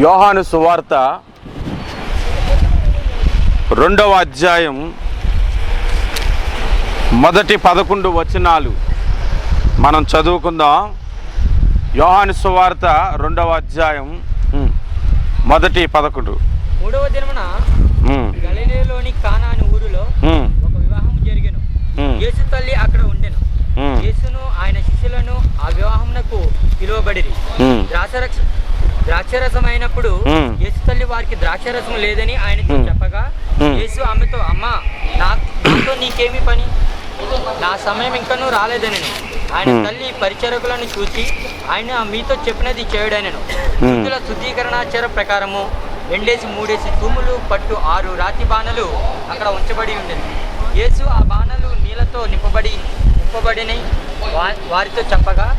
యోహాను సువార్త 2వ అధ్యాయం మొదటి 11 వచనాలు మనం చదువుకుందాం. యోహాను సువార్త 2వ అధ్యాయం మొదటి 11. 3వ దినమున గలిలయలోని కానా అనే ఊరిలో ఒక వివాహం జరిగెను. యేసు తల్లి అక్కడ ఉండెను. యేసును ఆయన శిష్యులను ఆ వివాహమునకు పిలువబడిరి. ద్రాక్షరసం అయినప్పుడు యేసు తల్లి వారికి ద్రాక్షరసం లేదని ఆయనతో చెప్పగా, యేసు ఆమెతో, అమ్మా, నాతో నీకేమి పని? నా సమయం ఇంకనూ రాలేదని ఆయన తల్లి పరిచారకులను చూసి, ఆయన మీతో చెప్పినది చేయడనెను. యూదుల శుద్ధీకరణాచార ప్రకారము 2-3 తూములు పట్టు 6 రాతి బాణలు అక్కడ ఉంచబడి ఉండేది. యేసు ఆ బాణలు నీళ్లతో నింపబడినై వారితో చెప్పగా,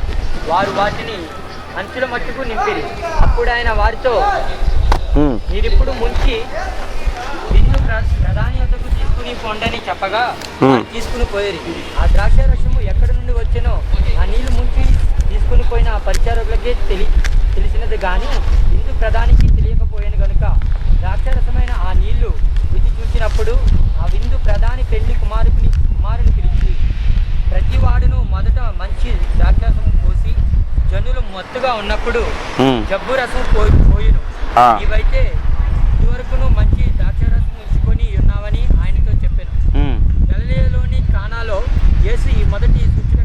వారు వాటిని అంచుల మట్టుకు నింపిరి. అప్పుడు ఆయన వారితో, మీరిప్పుడు ముంచి విందు ప్రధాని వద్దకు తీసుకుని పొండని చెప్పగా తీసుకుని పోయేది. ఆ ద్రాక్ష రసము ఎక్కడి నుండి వచ్చానో ఆ నీళ్లు ముంచి తీసుకుని పోయిన ఆ పరిచారకులకే తెలిసినది కానీ విందు ప్రధానికి తెలియకపోయాను కనుక ద్రాక్షరసమైన ఆ నీళ్లు రుచి చూసినప్పుడు ఆ విందు ప్రధాని పెళ్లి కుమారుని పిలిచి, ప్రతి వాడును మొదట మంచి ద్రాక్షరసము పోసి జనులు మత్తుగా ఉన్నప్పుడు జబ్బు రసం పోయును. ఇవైతే ఇదివరకును మంచి ద్రాక్షరసం ఉంచుకొని ఉన్నావని ఆయనతో చెప్పాను. గలిలయలోని కానాలో యేసు ఈ మొదటి సూచన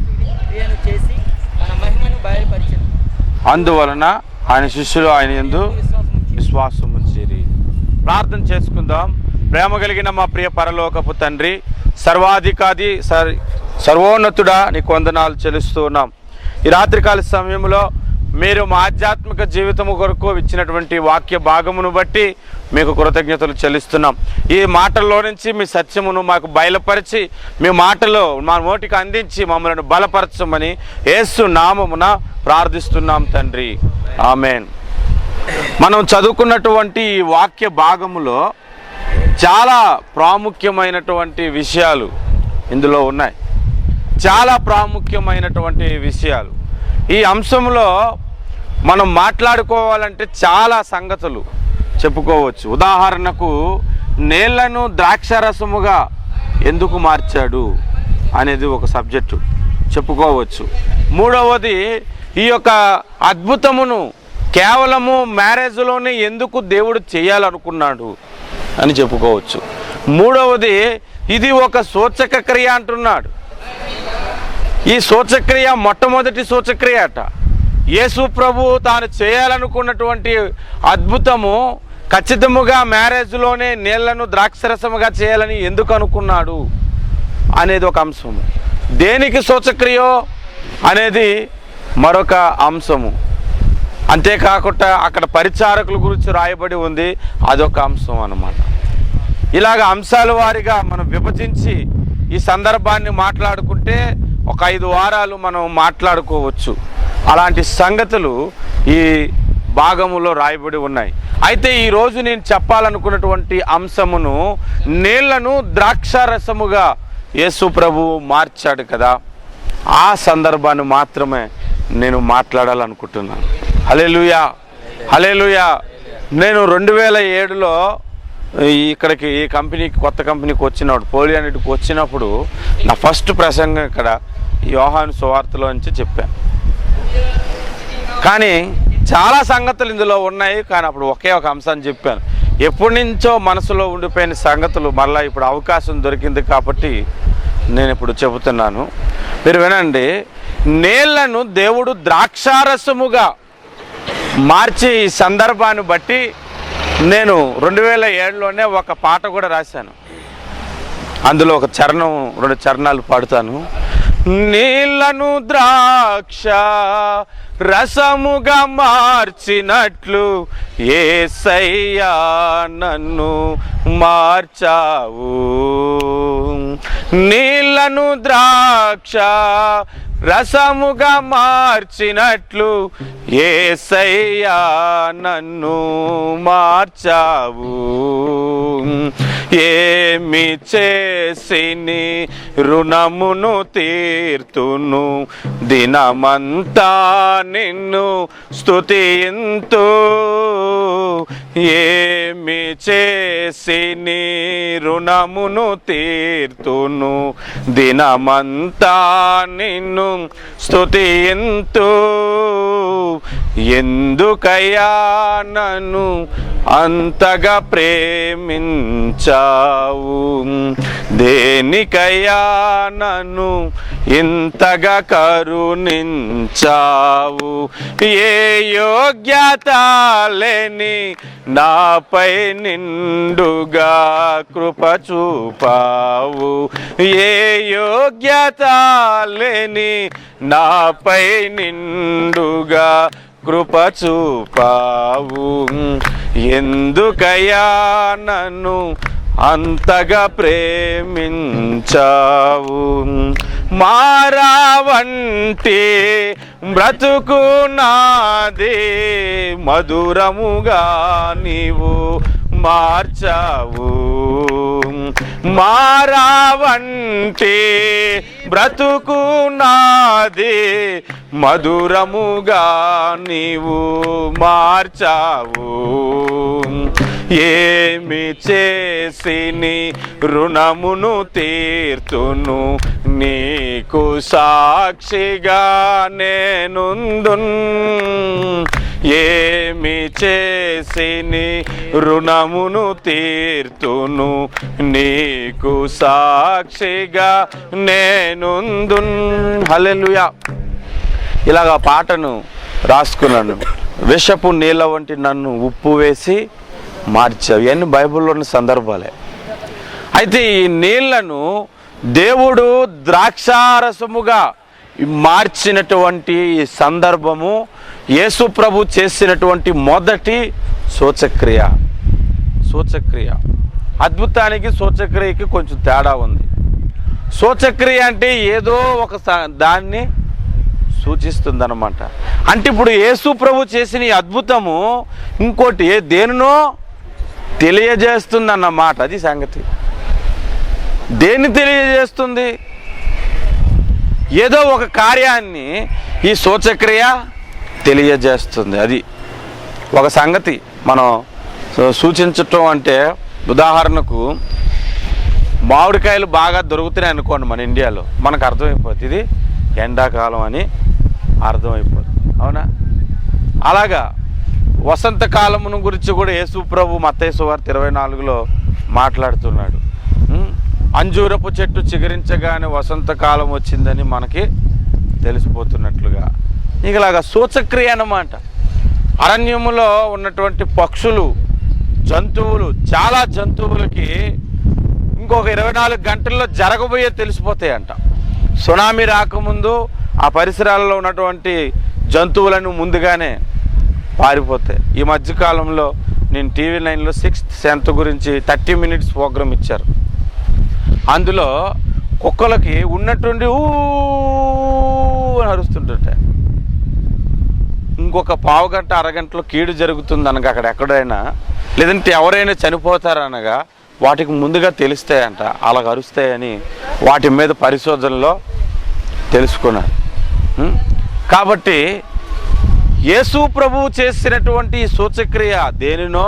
క్రియను చేసి తన మహిమను బయలుపరిచాను. అందువలన ఆయన శిష్యులు ఆయన యందు విశ్వాసం ఉంచిరి. ప్రార్థన చేసుకుందాం. ప్రేమ కలిగిన మా ప్రియ పరలోకపు తండ్రి, సర్వాధికారి సర్వోన్నతుడా, నీకు వందనాలు చెల్లిస్తూ ఉన్నాం. ఈ రాత్రికాల సమయంలో మీరు మా ఆధ్యాత్మిక జీవితము కొరకు ఇచ్చినటువంటి వాక్య భాగమును బట్టి మీకు కృతజ్ఞతలు చెల్లిస్తున్నాం. ఈ మాటల్లో నుంచి మీ సత్యమును మాకు బయలుపరిచి మీ మాటలో మా నోటికి అందించి మమ్మల్ని బలపరచమని యేసు నామమున ప్రార్థిస్తున్నాం తండ్రి, ఆమేన్. మనం చదువుకున్నటువంటి ఈ వాక్య భాగములో చాలా ప్రాముఖ్యమైనటువంటి విషయాలు ఇందులో ఉన్నాయి. చాలా ప్రాముఖ్యమైనటువంటి విషయాలు. ఈ అంశంలో మనం మాట్లాడుకోవాలంటే చాలా సంగతులు చెప్పుకోవచ్చు. ఉదాహరణకు, నీళ్లను ద్రాక్షరసముగా ఎందుకు మార్చాడు అనేది ఒక సబ్జెక్టు చెప్పుకోవచ్చు. మూడవది, ఈ యొక్క అద్భుతమును కేవలము మ్యారేజ్లోనే ఎందుకు దేవుడు చేయాలనుకున్నాడు అని చెప్పుకోవచ్చు. మూడవది, ఇది ఒక సూచక క్రియ అంటున్నాడు. ఈ సూచక్రియ మొట్టమొదటి సూచక్రియ అట. యేసు ప్రభు తాను చేయాలనుకున్నటువంటి అద్భుతము ఖచ్చితముగా మ్యారేజ్లోనే నీళ్లను ద్రాక్షరసముగా చేయాలని ఎందుకు అనుకున్నాడు అనేది ఒక అంశము. దేనికి సూచక్రియో అనేది మరొక అంశము. అంతేకాకుండా అక్కడ పరిచారకుల గురించి రాయబడి ఉంది, అదొక అంశం అన్నమాట. ఇలాగ అంశాల వారిగా మనం విభజించి ఈ సందర్భాన్ని మాట్లాడుకుంటే ఒక 5 వారాలు మనం మాట్లాడుకోవచ్చు. అలాంటి సంగతులు ఈ భాగములో రాయబడి ఉన్నాయి. అయితే ఈరోజు నేను చెప్పాలనుకున్నటువంటి అంశమును, నీళ్లను ద్రాక్షరసముగా యేసు ప్రభువు మార్చాడు కదా, ఆ సందర్భాన్ని మాత్రమే నేను మాట్లాడాలనుకుంటున్నాను. హల్లెలూయా, హల్లెలూయా. నేను 2007లో ఇక్కడికి ఈ కంపెనీకి, కొత్త కంపెనీకి వచ్చినప్పుడు, పోలియానిటికి వచ్చినప్పుడు నా ఫస్ట్ ప్రసంగం ఇక్కడ యోహాను సువార్తలో నుంచి చెప్పాను. కానీ చాలా సంగతులు ఇందులో ఉన్నాయి. కానీ అప్పుడు ఒకే ఒక అంశాన్ని చెప్పాను. ఎప్పటి నుంచో మనసులో ఉండిపోయిన సంగతులు మళ్ళీ ఇప్పుడు అవకాశం దొరికింది కాబట్టి నేను ఇప్పుడు చెబుతున్నాను. మీరు వినండి. నీళ్లను దేవుడు ద్రాక్షారసముగా మార్చి ఈ సందర్భాన్ని బట్టి నేను 2007లోనే ఒక పాట కూడా రాశాను. అందులో ఒక చరణం, 2 చరణాలు పాడుతాను. నీళ్లను ద్రాక్ష రసముగా మార్చినట్లు యేసయ్యా నన్ను మార్చావు. నీళ్లను ద్రాక్ష రసముగా మార్చినట్లు యేసయ్యా నన్ను మార్చావు. ఏమి చేసి నీ రుణమును తీర్తును, దినమంతా నిన్ను స్తుతింతు. ఏమి చేసి నీ రుణమును తీర్తును, దినమంతా నిన్ను స్తుతింతు. ఎందుకయ్యా నన్ను అంతగా ప్రేమించావు, దేనికయ్యా నన్ను ఇంతగా కరుణించావు. ఏ యోగ్యత లేని నాపై నిండుగా కృప చూపావు, ఏ యోగ్యత లేని నాపై నిండుగా కృప చూపావు. ఎందుకయ్యా నన్ను అంతగా ప్రేమించావు. మారావంటే బ్రతుకు నాదే, మధురముగా నీవు మార్చావు. మారావంటే బ్రతుకు నాదే, మధురముగా నీవు మార్చావు. ఏమి చేసి నీ రుణమును తీర్తును, నీకు సాక్షిగా నేనుందున్. ఏమి చేసి నీ రుణమును తీర్తును, నీకు సాక్షిగా నేనుందున్. హల్లెలూయా. ఇలాగా పాటను రాసుకున్నాను. విషపు నీళ్ళ వంటి నన్ను ఉప్పు వేసి మార్చావు. ఇవన్నీ బైబిల్లో ఉన్న సందర్భాలే. అయితే ఈ నీళ్లను దేవుడు ద్రాక్షారసముగా మార్చినటువంటి ఈ సందర్భము యేసు ప్రభు చేసినటువంటి మొదటి సూచక్రియ. అద్భుతానికి సూచక్రియకి కొంచెం తేడా ఉంది. సూచక్రియ అంటే ఏదో ఒక దాన్ని సూచిస్తుందన్నమాట. అంటే ఇప్పుడు యేసు ప్రభు చేసిన ఈ అద్భుతము ఇంకోటి దేనినో తెలియజేస్తుందన్నమాట. అది సంగతి. దేన్ని తెలియజేస్తుంది? ఏదో ఒక కార్యాన్ని ఈ సూచక్రియ తెలియజేస్తుంది. అది ఒక సంగతి మనం సూచించటం అంటే, ఉదాహరణకు మామిడికాయలు బాగా దొరుకుతున్నాయి అనుకోండి మన ఇండియాలో, మనకు అర్థమైపోతుంది ఇది ఎండాకాలం అని అర్థమైపోతుంది. అవునా? అలాగా వసంతకాలమును గురించి కూడా యేసు ప్రభు మత్తయి సువార్త 24లో మాట్లాడుతున్నాడు. అంజూరపు చెట్టు చిగురించగానే వసంతకాలం వచ్చిందని మనకి తెలిసిపోతున్నట్లుగా ఇలాగా సూచక్రియ అన్నమాట. అరణ్యములో ఉన్నటువంటి పక్షులు, జంతువులు, చాలా జంతువులకి ఇంకొక 24 గంటల్లో జరగబోయే తెలిసిపోతాయంట. సునామీ రాకముందు ఆ పరిసరాల్లో ఉన్నటువంటి జంతువులను ముందుగానే పారిపోతాయి. ఈ మధ్యకాలంలో నేను టీవీ 9లో 6th సెన్త్ గురించి 30 minutes ప్రోగ్రామ్ ఇచ్చారు. అందులో కుక్కలకి ఉన్నట్టుండి ఊ అని అరుస్తుంటాయి. ఇంకొక పావుగంట అరగంటలో కీడు జరుగుతుంది అనగా అక్కడ ఎక్కడైనా, లేదంటే ఎవరైనా చనిపోతారనగా వాటికి ముందుగా తెలుస్తాయంట. అలాగ అరుస్తాయని వాటి మీద పరిశోధనలో తెలుసుకున్నారు. కాబట్టి యేసు ప్రభువు చేసినటువంటి సూచక్రియ దేనినో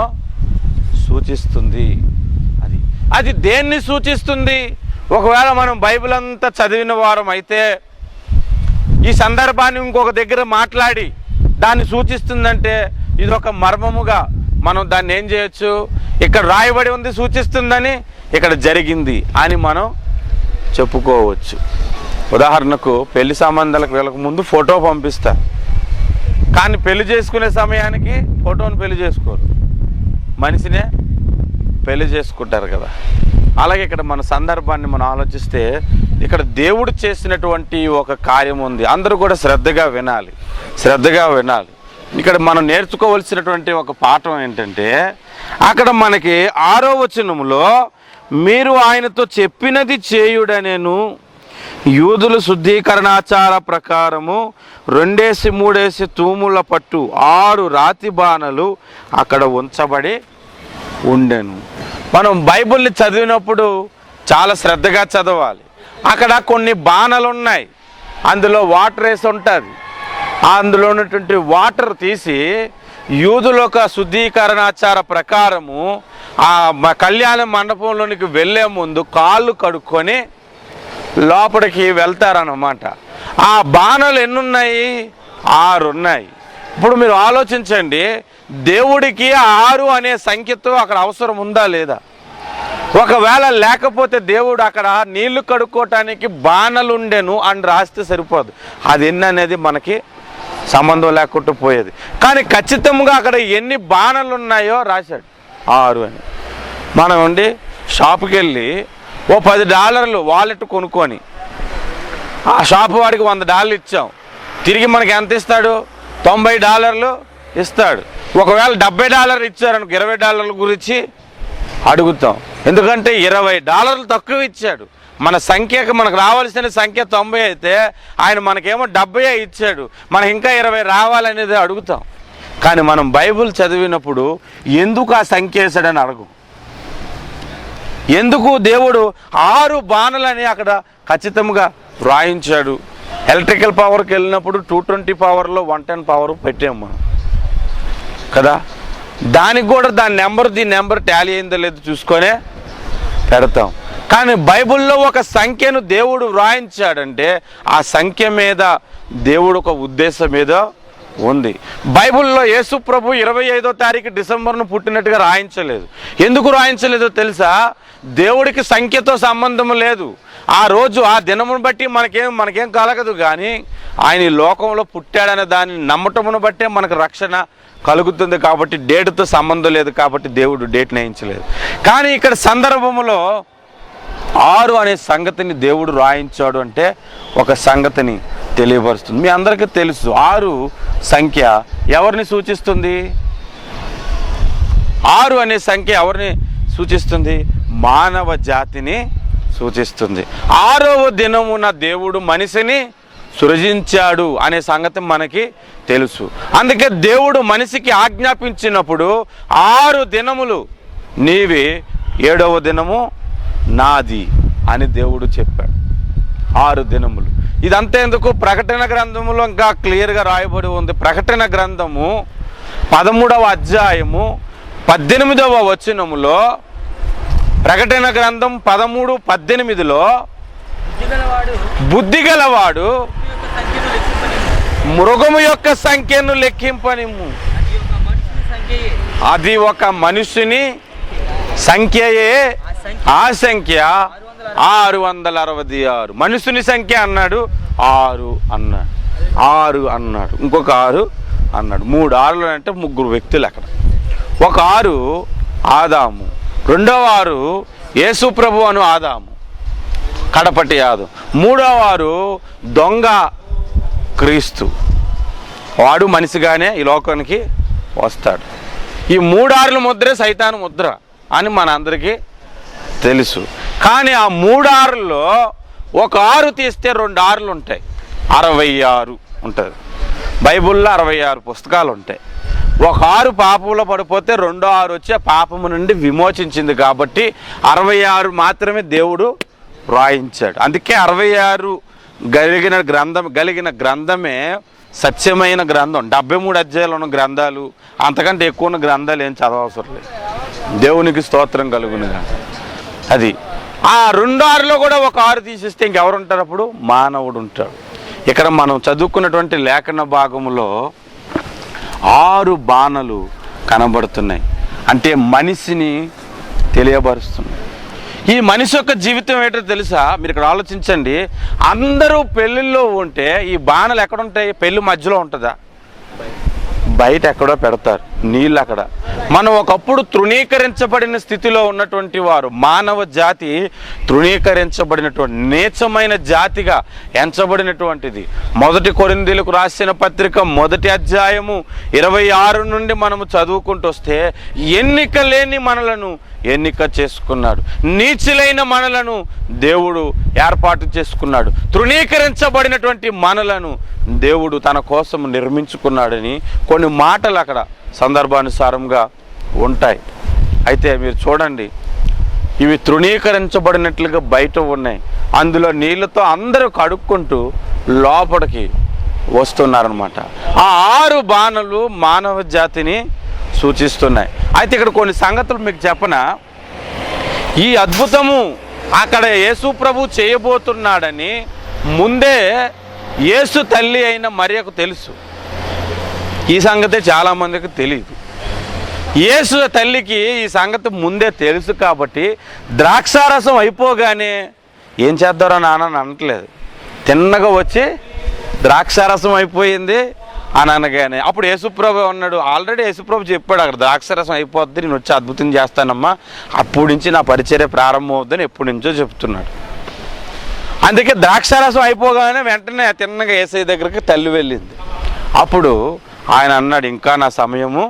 సూచిస్తుంది. అది దేన్ని సూచిస్తుంది? ఒకవేళ మనం బైబిల్ అంతా చదివిన వారం అయితే ఈ సందర్భాన్ని ఇంకొక దగ్గర మాట్లాడి దాన్ని సూచిస్తుందంటే ఇది ఒక మర్మముగా మనం దాన్ని ఏం చేయొచ్చు? ఇక్కడ రాయబడి ఉంది సూచిస్తుందని, ఇక్కడ జరిగింది అని మనం చెప్పుకోవచ్చు. ఉదాహరణకు పెళ్లి సంబంధాలకు వెళ్ళక ముందు ఫోటో పంపిస్తారు, కానీ పెళ్లి చేసుకునే సమయానికి ఫోటోను పెళ్లి చేసుకోరు, మనిషినే పెళ్లి చేసుకుంటారు కదా. అలాగే ఇక్కడ మన సందర్భాన్ని మనం ఆలోచిస్తే ఇక్కడ దేవుడు చేసినటువంటి ఒక కార్యం ఉంది. అందరూ కూడా శ్రద్ధగా వినాలి. ఇక్కడ మనం నేర్చుకోవలసినటువంటి ఒక పాఠం ఏంటంటే, అక్కడ మనకి 6వ వచనంలో మీరు ఆయనతో చెప్పినది చేయుడనెను, యూదులు శుద్ధీకరణాచార ప్రకారము 2-3 తూముల పట్టు 6 రాతి బాణలు అక్కడ ఉంచబడి ఉండెను. మనం బైబిల్ని చదివినప్పుడు చాలా శ్రద్ధగా చదవాలి. అక్కడ కొన్ని బాణలు ఉన్నాయి, అందులో వాటర్ వేసి ఉంటుంది. అందులో ఉన్నటువంటి వాటర్ తీసి యూదుల యొక్క శుద్ధీకరణాచార ప్రకారము ఆ కళ్యాణ మండపంలోనికి వెళ్ళే ముందు కాళ్ళు కడుక్కొని లోపలికి వెళ్తారన్నమాట. ఆ బాణలు ఎన్నున్నాయి? 6 ఉన్నాయి. ఇప్పుడు మీరు ఆలోచించండి, దేవుడికి 6 అనే సంఖ్యతో అక్కడ అవసరం ఉందా లేదా? ఒకవేళ లేకపోతే దేవుడు అక్కడ నీళ్లు కడుక్కోవటానికి బాణలు ఉండెను అని రాస్తే సరిపోదు. అది ఎన్ని అనేది మనకి సంబంధం లేకుండా పోయేది. కానీ ఖచ్చితంగా అక్కడ ఎన్ని బాణలు ఉన్నాయో రాశాడు, 6 అని. మనం ఉండి షాపుకి వెళ్ళి ఓ $10 వాలెట్ కొనుక్కొని ఆ షాపు వాడికి $100 ఇచ్చాం, తిరిగి మనకి ఎంత ఇస్తాడు? $90 ఇస్తాడు. ఒకవేళ $70 ఇచ్చారనుకో, $20 గురించి అడుగుతాం. ఎందుకంటే $20 తక్కువ ఇచ్చాడు. మన సంఖ్యకు మనకు రావాల్సిన సంఖ్య 90 అయితే ఆయన మనకేమో 70 ఇచ్చాడు, మనకి ఇంకా 20 రావాలనేది అడుగుతాం. కానీ మనం బైబిల్ చదివినప్పుడు ఎందుకు ఆ సంఖ్య వేసాడని అడగు. ఎందుకు దేవుడు 6 బాణలని అక్కడ ఖచ్చితంగా వ్రాయించాడు? ఎలక్ట్రికల్ పవర్కి వెళ్ళినప్పుడు 220 పవర్లో 110 పవర్ పెట్టాము మనం కదా. దానికి కూడా దీని నెంబర్ టాలీ అయిందో లేదో చూసుకొనే పెడతాం. కానీ బైబిల్లో ఒక సంఖ్యను దేవుడు వ్రాయించాడంటే ఆ సంఖ్య మీద దేవుడు ఒక ఉద్దేశం మీద ఉంది. బైబిల్లో యేసు ప్రభు 25వ తారీఖు డిసెంబర్ను పుట్టినట్టుగా రాయించలేదు. ఎందుకు రాయించలేదో తెలుసా? దేవుడికి సంఖ్యతో సంబంధం లేదు. ఆ రోజు ఆ దినమును బట్టి మనకేం కలగదు. కానీ ఆయన ఈ లోకంలో పుట్టాడనే దాన్ని నమ్మటమును బట్టే మనకు రక్షణ కలుగుతుంది. కాబట్టి డేటుతో సంబంధం లేదు, కాబట్టి దేవుడు డేట్ నిర్ణయించలేదు. కానీ ఇక్కడ సందర్భంలో 6 అనే సంగతిని దేవుడు రాయించాడు అంటే ఒక సంగతిని తెలియపరుస్తుంది. మీ అందరికీ తెలుసు 6 సంఖ్య ఎవరిని సూచిస్తుంది? 6 అనే సంఖ్య ఎవరిని సూచిస్తుంది? మానవ జాతిని సూచిస్తుంది. 6వ దినమున దేవుడు మనిషిని సృజించాడు అనే సంగతి మనకి తెలుసు. అందుకే దేవుడు మనిషికి ఆజ్ఞాపించినప్పుడు 6 దినములు నీవి, 7వ దినము నాది అని దేవుడు చెప్పాడు. 6 దినములు. ఇదంతా ఎందుకు? ప్రకటన గ్రంథములో ఇంకా క్లియర్గా రాయబడి ఉంది. ప్రకటన గ్రంథము 13వ అధ్యాయము 18వ వచనములో, ప్రకటన గ్రంథం 13:18లో బుద్ధిగలవాడు మృగము యొక్క సంఖ్యను లెక్కింపనిమ్ము. అది ఒక మనుషుని సంఖ్యయే. ఆ సంఖ్య 666. మనుషుని సంఖ్య అన్నాడు, 6 అన్నాడు, 6 అన్నాడు, ఇంకొక 6 అన్నాడు. 3 6లు అంటే 3 వ్యక్తులు అక్కడ. ఒక 6 ఆదాము, రెండవ 6 యేసు ప్రభు అను ఆదాము, కడపటి ఆదాము. 3వ 6 దొంగ క్రీస్తు, వాడు మనిషిగానే ఈ లోకానికి వస్తాడు. ఈ 3 6ల ముద్రే సైతాను ముద్ర అని మన అందరికీ తెలుసు. కానీ ఆ 3 6ల్లో ఒక 6 తీస్తే 2 6లు ఉంటాయి, 66 ఉంటుంది. బైబిల్లో 66 పుస్తకాలు ఉంటాయి. ఒక 6 పాపంలో పడిపోతే 2వ 6 వచ్చి ఆ పాపము నుండి విమోచించింది. కాబట్టి 66 మాత్రమే దేవుడు వ్రాయించాడు. అందుకే 66 కలిగిన గ్రంథమే సత్యమైన గ్రంథం. 73 అధ్యాయాలు ఉన్న గ్రంథాలు, అంతకంటే ఎక్కువ ఉన్న గ్రంథాలు ఏం చదవవసరం లేదు. దేవునికి స్తోత్రం కలుగునుగా. అది ఆ 2 6లో కూడా ఒక 6 తీసేస్తే ఇంకెవరు ఉంటారు? అప్పుడు మానవుడు ఉంటాడు. ఇక్కడ మనం చదువుకున్నటువంటి లేఖన భాగంలో 6 బాణలు కనబడుతున్నాయి. అంటే మనిషిని తెలియబరుస్తున్నాయి. ఈ మనిషి యొక్క జీవితం ఏంటో తెలుసా? మీరు ఇక్కడ ఆలోచించండి. అందరూ పెళ్ళిళ్ళలో ఉంటే ఈ బాణలు ఎక్కడ ఉంటాయి? పెళ్ళి మధ్యలో ఉంటుందా? బయట ఎక్కడో పెడతారు, నీళ్ళు అక్కడ. మనం ఒకప్పుడు తృణీకరించబడిన స్థితిలో ఉన్నటువంటి వారు, మానవ జాతి తృణీకరించబడినటువంటి నీచమైన జాతిగా ఎంచబడినటువంటిది. 1 కొరింథీయులకు రాసిన పత్రిక 1వ అధ్యాయము 26 నుండి మనము చదువుకుంటూ వస్తే, ఎన్నిక లేని మనలను ఎన్నిక చేసుకున్నాడు, నీచులైన మనలను దేవుడు ఏర్పాటు చేసుకున్నాడు, తృణీకరించబడినటువంటి మనలను దేవుడు తన కోసం నిర్మించుకున్నాడని కొన్ని మాటలు అక్కడ సందర్భానుసారంగా ఉంటాయి. అయితే మీరు చూడండి, ఇవి తృణీకరించబడినట్లుగా బయట ఉన్నాయి. అందులో నీళ్ళతో అందరూ కడుక్కుంటూ లోపలికి వస్తున్నారనమాట. ఆ 6 బాణలు మానవ జాతిని సూచిస్తున్నాయి. అయితే ఇక్కడ కొన్ని సంగతులు మీకు చెప్పనా. ఈ అద్భుతము అక్కడ యేసు ప్రభు చేయబోతున్నాడని ముందే యేసు తల్లి అయిన మరియకు తెలుసు. ఈ సంగతి చాలామందికి తెలియదు. యేసు తల్లికి ఈ సంగతి ముందే తెలుసు కాబట్టి ద్రాక్షారసం అయిపోగానే ఏం చేద్దారో నాన్న అని అనట్లేదు. తిన్నగా వచ్చి ద్రాక్షారసం అయిపోయింది అని అనగానే అప్పుడు యేసుప్రభు అన్నాడు, ఆల్రెడీ యేసుప్రభు చెప్పాడు అక్కడ ద్రాక్షారసం అయిపోద్ది, నేను వచ్చి అద్భుతం చేస్తానమ్మా, అప్పటి నుంచి నా పరిచర్య ప్రారంభం అవుద్దని ఎప్పటి నుంచో చెప్తున్నాడు. అందుకే ద్రాక్షారసం అయిపోగానే వెంటనే తిన్నగా యేసయ్య దగ్గరికి తల్లి వెళ్ళింది. అప్పుడు ఆయన అన్నాడు, ఇంకా నా సమయము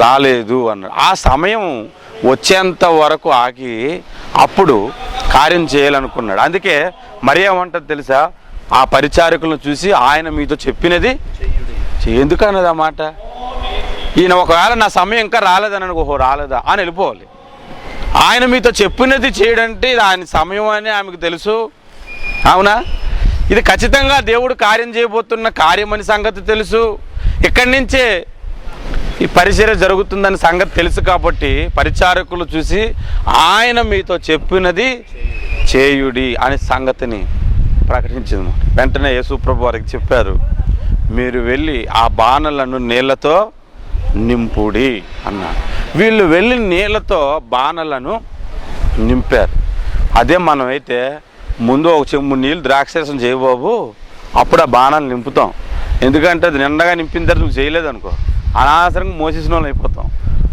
రాలేదు అన్నాడు. ఆ సమయం వచ్చేంత వరకు ఆగి అప్పుడు కార్యం చేయాలనుకున్నాడు. అందుకే మరి ఏమంటుంది తెలుసా, ఆ పరిచారకులను చూసి ఆయన మీతో చెప్పినది ఎందుకన్నది ఆ మాట. ఈయన ఒకవేళ నా సమయం ఇంకా రాలేదని ఓహో రాలేదా అని వెళ్ళిపోవాలి. ఆయన మీతో చెప్పినది చేయడంటే ఇది ఆయన సమయం అని ఆమెకు తెలుసు. అవునా? ఇది ఖచ్చితంగా దేవుడు కార్యం చేయబోతున్న కార్యమని సంగతి తెలుసు. ఇక్కడి నుంచే ఈ పరిచర్య జరుగుతుందని సంగతి తెలుసు కాబట్టి పరిచారకులు చూసి ఆయన మీతో చెప్పినది చేయుడి అనే సంగతిని ప్రకటించింది. వెంటనే యేసుప్రభు వారికి చెప్పారు, మీరు వెళ్ళి ఆ బాణలను నీళ్లతో నింపుడి అన్నారు. వీళ్ళు వెళ్ళి నీళ్లతో బాణలను నింపారు. అదే మనమైతే ముందు ఒక చెంబు నీళ్ళు ద్రాక్షరసం చేయబాబు, అప్పుడు ఆ బాణాలు నింపుతాం. ఎందుకంటే అది నిండగా నింపిన తర్వాత నువ్వు చేయలేదు అనుకో, అనవసరంగా మోసేసిన వాళ్ళు అయిపోతాం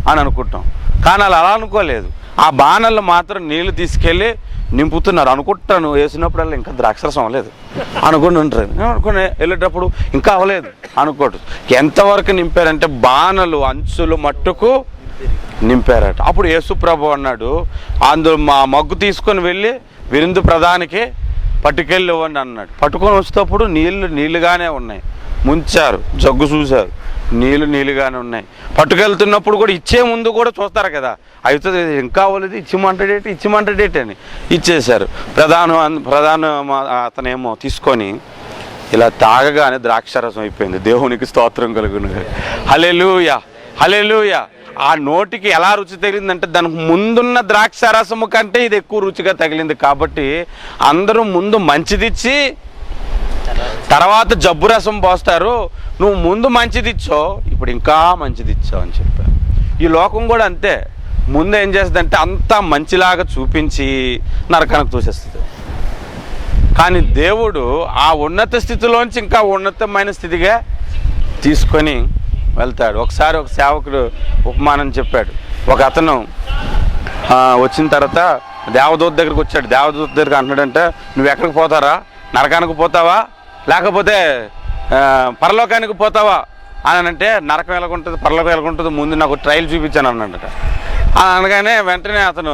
అని అనుకుంటాం. కానీ వాళ్ళు అలా అనుకోలేదు. ఆ బాణల్లో మాత్రం నీళ్లు తీసుకెళ్ళి నింపుతున్నారు. అనుకుంటాను వేసినప్పుడల్లా ఇంకా ద్రాక్షరసం అవ్వలేదు అనుకుని ఉంటారు. అనుకుని వెళ్ళేటప్పుడు ఇంకా అవ్వలేదు అనుకోడు. ఎంతవరకు నింపారంటే బాణలు అంచులు మట్టుకు నింపారట. అప్పుడు యేసుప్రభు అన్నాడు, అందులో మా మగ్గు తీసుకొని వెళ్ళి విందు ప్రధానికి పట్టుకెళ్ళి ఇవ్వండి అన్నాడు. పట్టుకొని వచ్చేటప్పుడు నీళ్ళుగానే ఉన్నాయి. ముంచారు, జగ్గు చూశారు, నీళ్ళుగానే ఉన్నాయి. పట్టుకెళ్తున్నప్పుడు కూడా ఇచ్చే ముందు కూడా చూస్తారు కదా, అయితే ఇంకా అవ్వలేదు, ఇచ్చిమంటడేటి అని ఇచ్చేశారు. ప్రధాన అతనేమో తీసుకొని ఇలా తాగగానే ద్రాక్షారసం అయిపోయింది. దేవునికి స్తోత్రం కలుగును. హల్లెలూయా, హల్లెలూయా. ఆ నోటికి ఎలా రుచి తగిలిందంటే దానికి ముందున్న ద్రాక్షారసము కంటే ఇది ఎక్కువ రుచిగా తగిలింది. కాబట్టి అందరూ ముందు మంచిదిచ్చి తర్వాత జబ్బు రసం పోస్తారు. నువ్వు ముందు మంచిదిచ్చో, ఇప్పుడు ఇంకా మంచిదిచ్చావు అని చెప్పారు. ఈ లోకం కూడా అంతే. ముందు ఏం చేస్తుందంటే అంతా మంచిలాగా చూపించి నరకానికి తోసేస్తుంది. కానీ దేవుడు ఆ ఉన్నత స్థితిలోంచి ఇంకా ఉన్నతమైన స్థితిగా తీసుకొని వెళ్తాడు. ఒకసారి ఒక సేవకుడు ఉపమానం చెప్పాడు. ఒక అతను వచ్చిన తర్వాత దేవదూత దగ్గరికి వచ్చాడు. దేవదూత దగ్గరికి అంటున్నాడంటే, నువ్వు ఎక్కడికి పోతారా, నరకానికి పోతావా లేకపోతే పరలోకానికి పోతావా అని అంటే, నరకం ఎలాగుంటుంది పరలోకం ఎలాగుంటుంది ముందు నాకు ట్రయల్ చూపించాను అన్నాడట. అనగానే వెంటనే అతను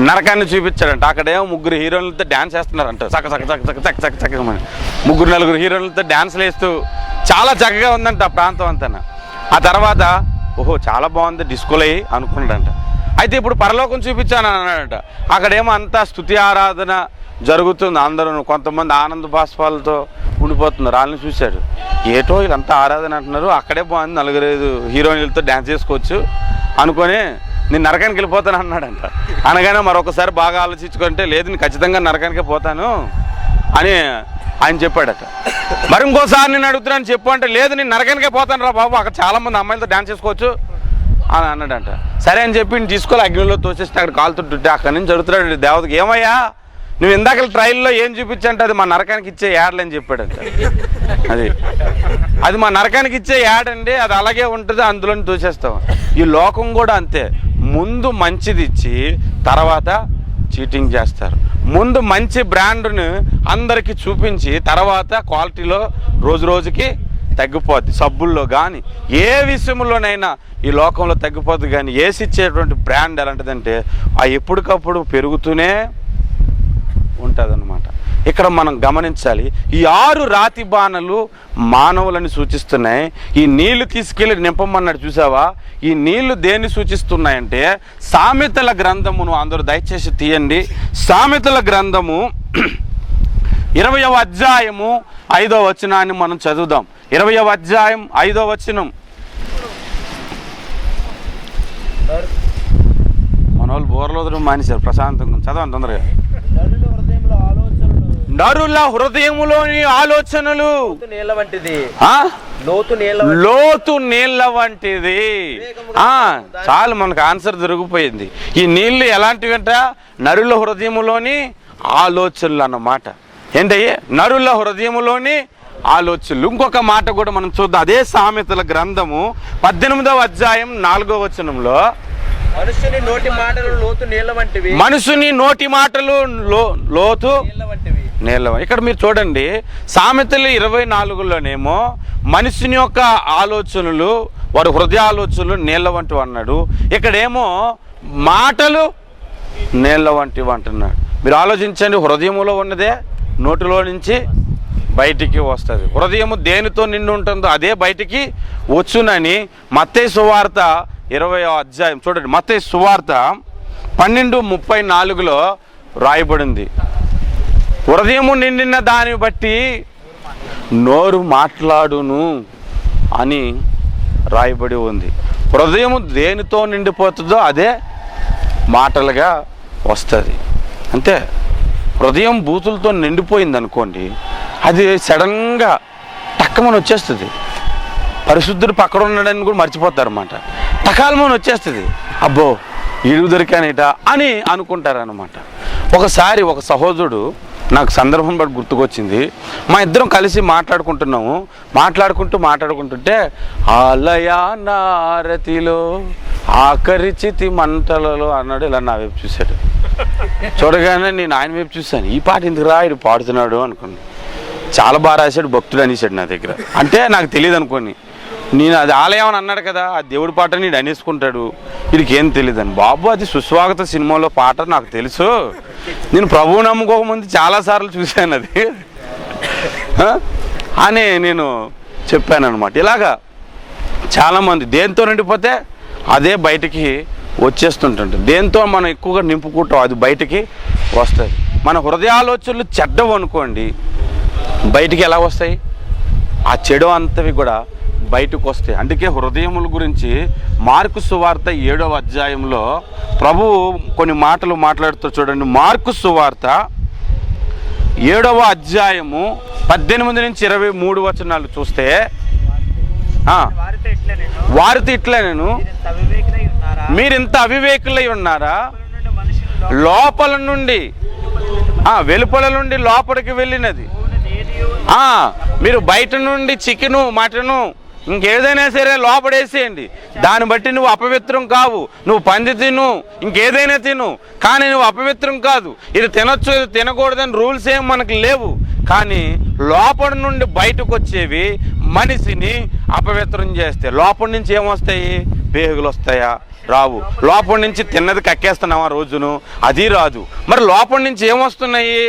నరకాన్ని చూపించాడంట. అక్కడేమో 3 హీరోయిన్లతో డ్యాన్స్ వేస్తున్నారంట. చక్క చక్క చక్క చక్క చక్క చక్క చక్కమని 3-4 హీరోయిన్లతో డ్యాన్స్లు వేస్తూ చాలా చక్కగా ఉందంట ఆ ప్రాంతం అంతా. ఆ తర్వాత ఓహో చాలా బాగుంది డిస్కోలు అయ్యి అనుకున్నాడంట. అయితే ఇప్పుడు పరలోకం చూపించాను అన్నాడంట. అక్కడేమో అంతా స్తుతి ఆరాధన జరుగుతుంది. అందరూ కొంతమంది ఆనంద బాష్పాలతో ఉండిపోతున్నారు. వాళ్ళని చూశాడు, ఏటో వీళ్ళంతా ఆరాధన అంటున్నారు, అక్కడే బాగుంది 4-5 హీరోయిన్లతో డ్యాన్స్ చేసుకోవచ్చు అనుకొని నేను నరకానికి వెళ్ళిపోతాను అన్నాడంట. అనగానే మరొకసారి బాగా ఆలోచించుకుంటే, లేదు నేను ఖచ్చితంగా నరకానికే పోతాను అని ఆయన చెప్పాడట. మరి ఇంకోసారి నేను అడుగుతున్నాను చెప్పు అంటే, లేదు నేను నరకానికే పోతాను రా బాబు, అక్కడ చాలామంది అమ్మాయిలతో డ్యాన్స్ చేసుకోవచ్చు అని అన్నాడంట. సరే అని చెప్పి నేను తీసుకోవాలి అగ్నిలో తోచేసి అక్కడ కాలుతుంటుంటే అక్కడి నుంచి అడుగుతున్నాడు దేవతకి, ఏమయ్యా నువ్వు ఇందాక ట్రైల్లో ఏం చూపించంటే అది మా నరకానికి ఇచ్చే యాడ్లు అని చెప్పాడంట. అది మా నరకానికి ఇచ్చే యాడ్ అండి, అది అలాగే ఉంటుంది, అందులోని తోచేస్తాం. ఈ లోకం కూడా అంతే. ముందు మంచిది ఇచ్చి తర్వాత చీటింగ్ చేస్తారు. ముందు మంచి బ్రాండ్ను అందరికీ చూపించి తర్వాత క్వాలిటీలో రోజు రోజుకి తగ్గిపోద్ది. సబ్బుల్లో కానీ ఏ విషయంలోనైనా ఈ లోకంలో తగ్గిపోద్ది. కానీ ఏసి ఇచ్చేటువంటి బ్రాండ్ ఎలాంటిదంటే ఆ ఎప్పటికప్పుడు పెరుగుతూనే ఉంటుంది అన్నమాట. ఇక్కడ మనం గమనించాలి. ఈ 6 రాతి బాణలు మానవులని సూచిస్తున్నాయి. ఈ నీళ్లు తీసుకెళ్ళి నింపమన్నాడు చూసావా? ఈ నీళ్లు దేన్ని సూచిస్తున్నాయంటే సామెతల గ్రంథమును అందరూ దయచేసి తీయండి. సామెతల గ్రంథము 20వ అధ్యాయము 5వ వచనాన్ని మనం చదువుదాం. 20వ అధ్యాయం 5వ వచనం. మన వాళ్ళు బోర్లోదరం మానేశారు, ప్రశాంతంగా చదవండి తొందరగా. నరుల హృదయములోని ఆలోచనలు లోతు నీళ్ళ వంటిది. చాలు, మనకు ఆన్సర్ దొరికిపోయింది. ఈ నీళ్లు ఎలాంటివంట? నరుల హృదయములోని ఆలోచనలు అన్నమాట. ఏంటయ్యే? నరుల హృదయములోని ఆలోచనలు. ఇంకొక మాట కూడా మనం చూద్దాం. అదే సామెతల గ్రంథము 18వ అధ్యాయం 4వ వచనంలో, మనుషుని నోటి మాటలు లోతు నీళ్ళ వంటివి. మనుషుని నోటి మాటలు లోతు నీళ్ళ. ఇక్కడ మీరు చూడండి, సామెతలు 24లోనేమో మనుషుని యొక్క ఆలోచనలు, వారి హృదయ ఆలోచనలు నీళ్ళ వంటివి అన్నాడు. ఇక్కడేమో మాటలు నీళ్ళ వంటివి అంటున్నాడు. మీరు ఆలోచించండి, హృదయములో ఉన్నదే నోటిలో నుంచి బయటికి వస్తుంది. హృదయము దేనితో నిండి ఉంటుందో అదే బయటికి వచ్చునని మత్తయి సువార్త 20వ అధ్యాయం చూడండి. మత్తయి సువార్త 12:34లో రాయబడింది. హృదయము నిండిన దాన్ని బట్టి నోరు మాట్లాడును అని రాయబడి ఉంది. హృదయము దేనితో నిండిపోతుందో అదే మాటలుగా వస్తుంది. అంతే. హృదయం బూతులతో నిండిపోయింది అనుకోండి, అది సడన్గా టక్కమని వచ్చేస్తుంది. పరిశుద్ధుడు పక్కన ఉన్నాడని కూడా మర్చిపోతారు అన్నమాట. టకాలమని వచ్చేస్తుంది. అబ్బో ఈడు దొరికానేట అని అనుకుంటారనమాట. ఒకసారి ఒక సహోదరుడు నాకు సందర్భం బట్టి గుర్తుకొచ్చింది. మా ఇద్దరం కలిసి మాట్లాడుకుంటుంటే ఆలయ నారతిలో ఆకరిచితి మంటలలో అన్నాడు. ఇలా నా వైపు చూశాడు. చూడగానే నేను ఆయన వైపు చూశాను. ఈ పాట ఎందుకు రా ఇడు పాడుతున్నాడు అనుకున్నాను. చాలా బాగా రాశాడు, భక్తుడు అనేసాడు నా దగ్గర. అంటే నాకు తెలియదు అనుకోని, నేను అది ఆలయం అని అన్నాడు కదా, ఆ దేవుడి పాట నేను అనేసుకుంటాడు, వీడికి ఏం తెలియదు అని. బాబు, అది సుస్వాగత సినిమాలో పాట, నాకు తెలుసు, నేను ప్రభువు నమ్ముకోకముందు చాలాసార్లు చూశాను అది అని నేను చెప్పాను అనమాట. ఇలాగా చాలామంది దేంతో నిండిపోతే అదే బయటికి వచ్చేస్తుంటుంది. దేంతో మనం ఎక్కువగా నింపుకుంటాం అది బయటికి వస్తుంది. మన హృదయాలోచనలు చెడ్డవు అనుకోండి, బయటికి ఎలా వస్తాయి? ఆ చెడు అంతవి కూడా బయటకు వస్తాయి. అందుకే హృదయముల గురించి మార్కు సువార్త 7వ అధ్యాయంలో ప్రభువు కొన్ని మాటలు మాట్లాడుతూ చూడండి. మార్కు సువార్త 7వ అధ్యాయము 18 నుంచి 23 వచనాలు చూస్తే, వారితో ఇట్లా నేను మీరింత అవివేకులై ఉన్నారా? లోపల నుండి వెలుపల నుండి లోపలికి వెళ్ళినది. మీరు బయట నుండి చికెను, మటను, ఇంకేదైనా సరే లోపడేసేయండి. దాన్ని బట్టి నువ్వు అపవిత్రం కావు. నువ్వు పంది తిను, ఇంకేదైనా తిను, కానీ నువ్వు అపవిత్రం కాదు. ఇది తినొచ్చు, ఇది తినకూడదని రూల్స్ ఏం మనకు లేవు. కానీ లోపల నుండి బయటకు వచ్చేవి మనిషిని అపవిత్రం చేస్తాయి. లోపల నుంచి ఏమొస్తాయి? పేగులు వస్తాయా? రావు. లోపల నుంచి తిన్నది కక్కేస్తున్నావా రోజును? అది రాదు. మరి లోపల నుంచి ఏమొస్తున్నాయి?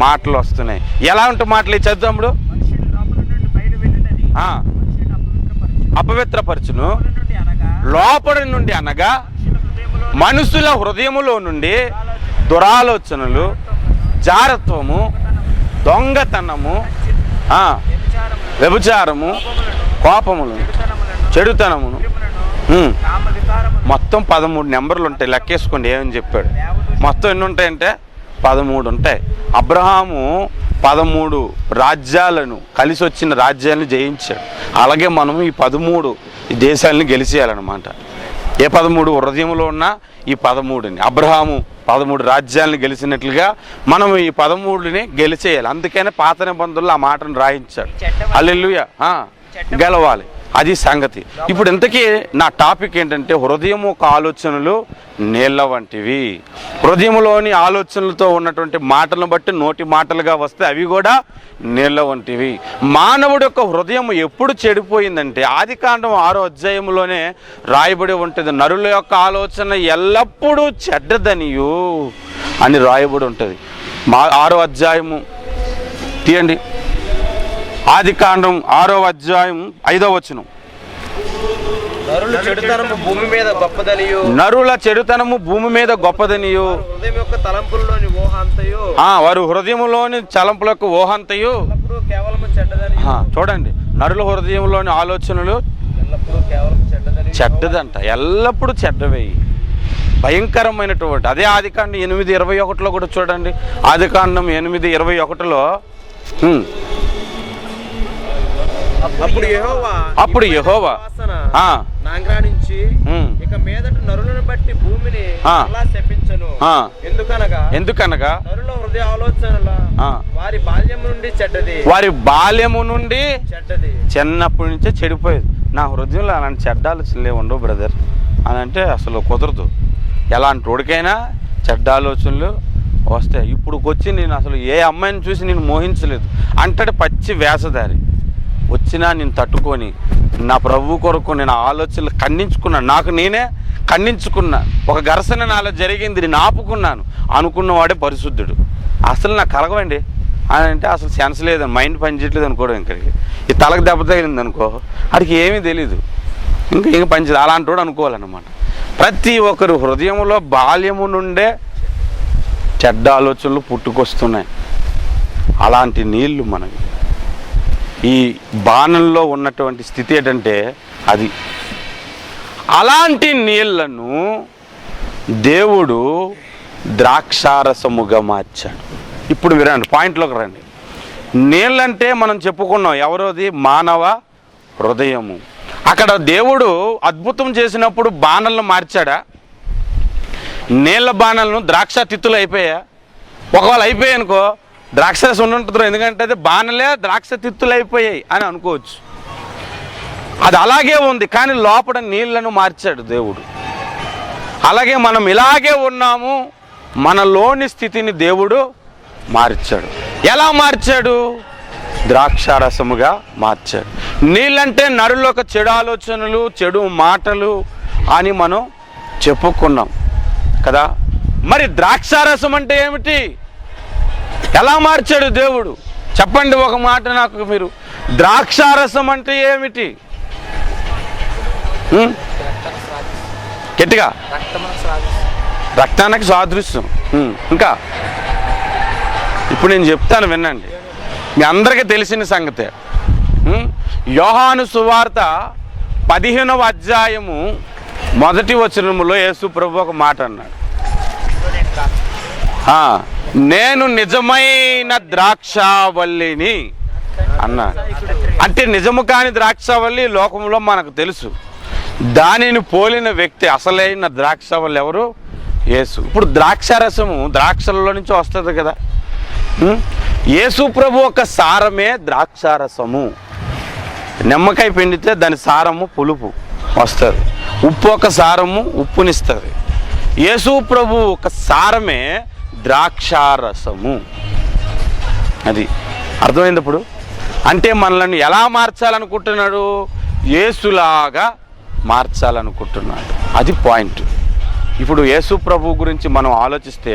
మాటలు వస్తున్నాయి. ఎలా ఉంటాయి మాటలు? చదువుతాముడు అపవిత్రపరచును. లోపలి నుండి అనగా మనుషుల హృదయములో నుండి దురాలోచనలు, జారత్వము, దొంగతనము, వ్యభిచారము, కోపములు, చెడుతనమును, మొత్తం 13 నెంబర్లు ఉంటాయి. లెక్కేసుకోండి ఏమని చెప్పాడు. మొత్తం ఎన్ని ఉంటాయంటే 13 ఉంటాయి. అబ్రహాము 13 రాజ్యాలను, కలిసి వచ్చిన రాజ్యాలను జయించాడు. అలాగే మనము ఈ 13 దేశాలను గెలిచేయాలన్నమాట. ఏ 13 హృదయంలో ఉన్నా ఈ 13ని, అబ్రహాము 13 రాజ్యాలను గెలిచినట్లుగా మనం ఈ 13ని గెలిచేయాలి. అందుకనే పాత నిబంధనలు ఆ మాటను రాయించాడు. హల్లెలూయా. గెలవాలి, అది సంగతి. ఇప్పుడు ఇంతకీ నా టాపిక్ ఏంటంటే, హృదయము ఒక ఆలోచనలు నీళ్ళ వంటివి. హృదయంలోని ఆలోచనలతో ఉన్నటువంటి మాటలను బట్టి నోటి మాటలుగా వస్తే అవి కూడా నీళ్ళ వంటివి. మానవుడి యొక్క హృదయం ఎప్పుడు చెడిపోయిందంటే, ఆదికాండం 6వ అధ్యాయంలోనే రాయబడి ఉంటుంది. నరుల యొక్క ఆలోచన ఎల్లప్పుడూ చెడ్డదనియు అని రాయబడి ఉంటుంది. 6వ అధ్యాయము తీయండి. ఆదికాండం 6వ అధ్యాయం 5వ వచనం. నరుల చెడుతనము భూమి మీద గొప్పదనియు, నరుల చెడుతనము భూమి మీద గొప్పదనియు, హృదయం యొక్క తలంపుల్లోని ఊహ అంతయు, వారు హృదయంలోని తలంపులకు ఊహంతయు ఎల్లప్పుడూ కేవలము చెడ్డదని. చూడండి, నరుల హృదయంలోని ఆలోచనలు ఎల్లప్పుడూ కేవలం చెడ్డదని. చెడ్డదంట, ఎల్లప్పుడూ చెడ్డవేయి. భయంకరమైనటువంటి అదే ఆదికాండం 8:21 కూడా చూడండి. ఆదికాండం 8:21 అప్పుడు యెహోవా నాంగ్రానించి ఇక మీదట నరులను బట్టి భూమిని అలా శపించను. ఎందుకనగా నరుల హృదయ ఆలోచనల వారి బాల్యము నుండి చెడ్డది, వారి బాల్యము నుండి చెడ్డది, చిన్నప్పటి నుంచే చెడిపోయేది. నా హృదయంలో అలాంటి చెడ్డ ఆలోచనలు ఉండవు బ్రదర్ అని అంటే అసలు కుదరదు. ఎలాంటి వాడికైనా చెడ్డ ఆలోచనలు వస్తాయి. ఇప్పుడు వచ్చి నేను అసలు ఏ అమ్మాయిని చూసి నేను మోహించలేదు అంతటి పచ్చి వేషధారి వచ్చినా నేను తట్టుకొని నా ప్రభు కొరకు నేను ఆలోచనలు ఖండించుకున్నాను. నాకు నేనే ఖండించుకున్నా. ఒక ఘర్షణ నాలో జరిగింది, నేను ఆపుకున్నాను అనుకున్నవాడే పరిశుద్ధుడు. అసలు నాకు కలగవండి అని అంటే అసలు సెన్స్ లేదని, మైండ్ పనిచేయట్లేదు అనుకోవడం. ఇక్కడికి ఈ తలకు దెబ్బ తగిలింది అనుకో, వాడికి ఏమీ తెలీదు, ఇంకా పనిచేది. అలాంటి వాడు అనుకోవాలన్నమాట. ప్రతి ఒక్కరు హృదయంలో బాల్యము నుండే చెడ్డ ఆలోచనలు పుట్టుకొస్తున్నాయి. అలాంటి నీళ్లు మనకి ఈ బాణంలో ఉన్నటువంటి స్థితి ఏంటంటే అది. అలాంటి నీళ్లను దేవుడు ద్రాక్షారసముగా మార్చాడు. ఇప్పుడు వినండి, పాయింట్లోకి రండి. నీళ్ళంటే మనం చెప్పుకున్నాం ఎవరోది? మానవ హృదయము. అక్కడ దేవుడు అద్భుతం చేసినప్పుడు బాణలను మార్చాడా? నీళ్ళ బాణలను ద్రాక్ష తిత్తులు అయిపోయా? ఒకవేళ అయిపోయాయి అనుకో, ద్రాక్షరసం ఉంటుందో, ఎందుకంటే అది బాణలే ద్రాక్ష తిత్తులు అయిపోయాయి అని అనుకోవచ్చు. అది అలాగే ఉంది, కానీ లోపల నీళ్లను మార్చాడు దేవుడు. అలాగే మనం ఇలాగే ఉన్నాము, మనలోని స్థితిని దేవుడు మార్చాడు. ఎలా మార్చాడు? ద్రాక్షారసముగా మార్చాడు. నీళ్ళంటే నరులకు చెడు ఆలోచనలు, చెడు మాటలు అని మనం చెప్పుకున్నాం కదా. మరి ద్రాక్షారసం అంటే ఏమిటి? ఎలా మార్చాడు దేవుడు? చెప్పండి ఒక మాట నాకు మీరు. ద్రాక్షారసం అంటే ఏమిటి? గట్టిగా. రక్తానికి సాదృశ్యం. ఇంకా ఇప్పుడు నేను చెప్తాను వినండి, మీ అందరికీ తెలిసిన సంగతే. యోహాను సువార్త 15వ అధ్యాయము 1వ వచనములో యేసు ప్రభు ఒక మాట అన్నాడు. నేను నిజమైన ద్రాక్షావల్లిని అన్నాడు. అంటే నిజము కాని ద్రాక్షావల్లి లోకంలో మనకు తెలుసు. దానిని పోలిన వ్యక్తి, అసలైన ద్రాక్షావల్లి ఎవరు? యేసు. ఇప్పుడు ద్రాక్షారసము ద్రాక్షలలో నుంచి వస్తుంది కదా. యేసు ప్రభు ఒక సారమే ద్రాక్షారసము. నిమ్మకాయ పిండితే దాని సారము పులుపు వస్తుంది, ఉప్పు ఒక సారము ఉప్పునిస్తుంది. యేసు ప్రభు ఒక సారమే ద్రాక్షారసము. అది అర్థమైంది ఇప్పుడు. అంటే మనల్ని ఎలా మార్చాలనుకుంటున్నాడు? యేసులాగా మార్చాలనుకుంటున్నాడు. అది పాయింట్. ఇప్పుడు యేసు ప్రభు గురించి మనం ఆలోచిస్తే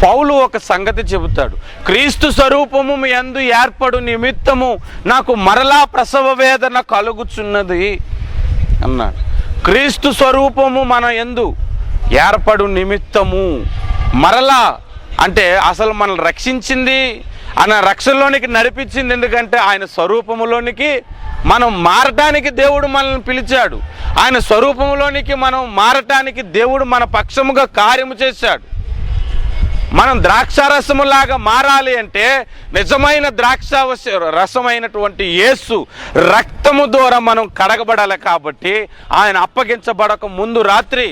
పౌలు ఒక సంగతి చెబుతాడు. క్రీస్తు స్వరూపము మీ యందు ఏర్పడు నిమిత్తము నాకు మరలా ప్రసవ వేదన కలుగుచున్నది అన్నాడు. క్రీస్తు స్వరూపము మన యందు ఏర్పడు నిమిత్తము, మరలా అంటే అసలు మనల్ని రక్షించింది, ఆయన రక్షణలోనికి నడిపించింది. ఎందుకంటే ఆయన స్వరూపములోనికి మనం మారటానికి దేవుడు మనల్ని పిలిచాడు. ఆయన స్వరూపంలోనికి మనం మారటానికి దేవుడు మన పక్షముగా కార్యము చేశాడు. మనం ద్రాక్షారసములాగా మారాలి అంటే నిజమైన రసమైనటువంటి యేసు రక్తము ద్వారా మనం కడగబడాలి. కాబట్టి ఆయన అప్పగించబడక ముందు రాత్రి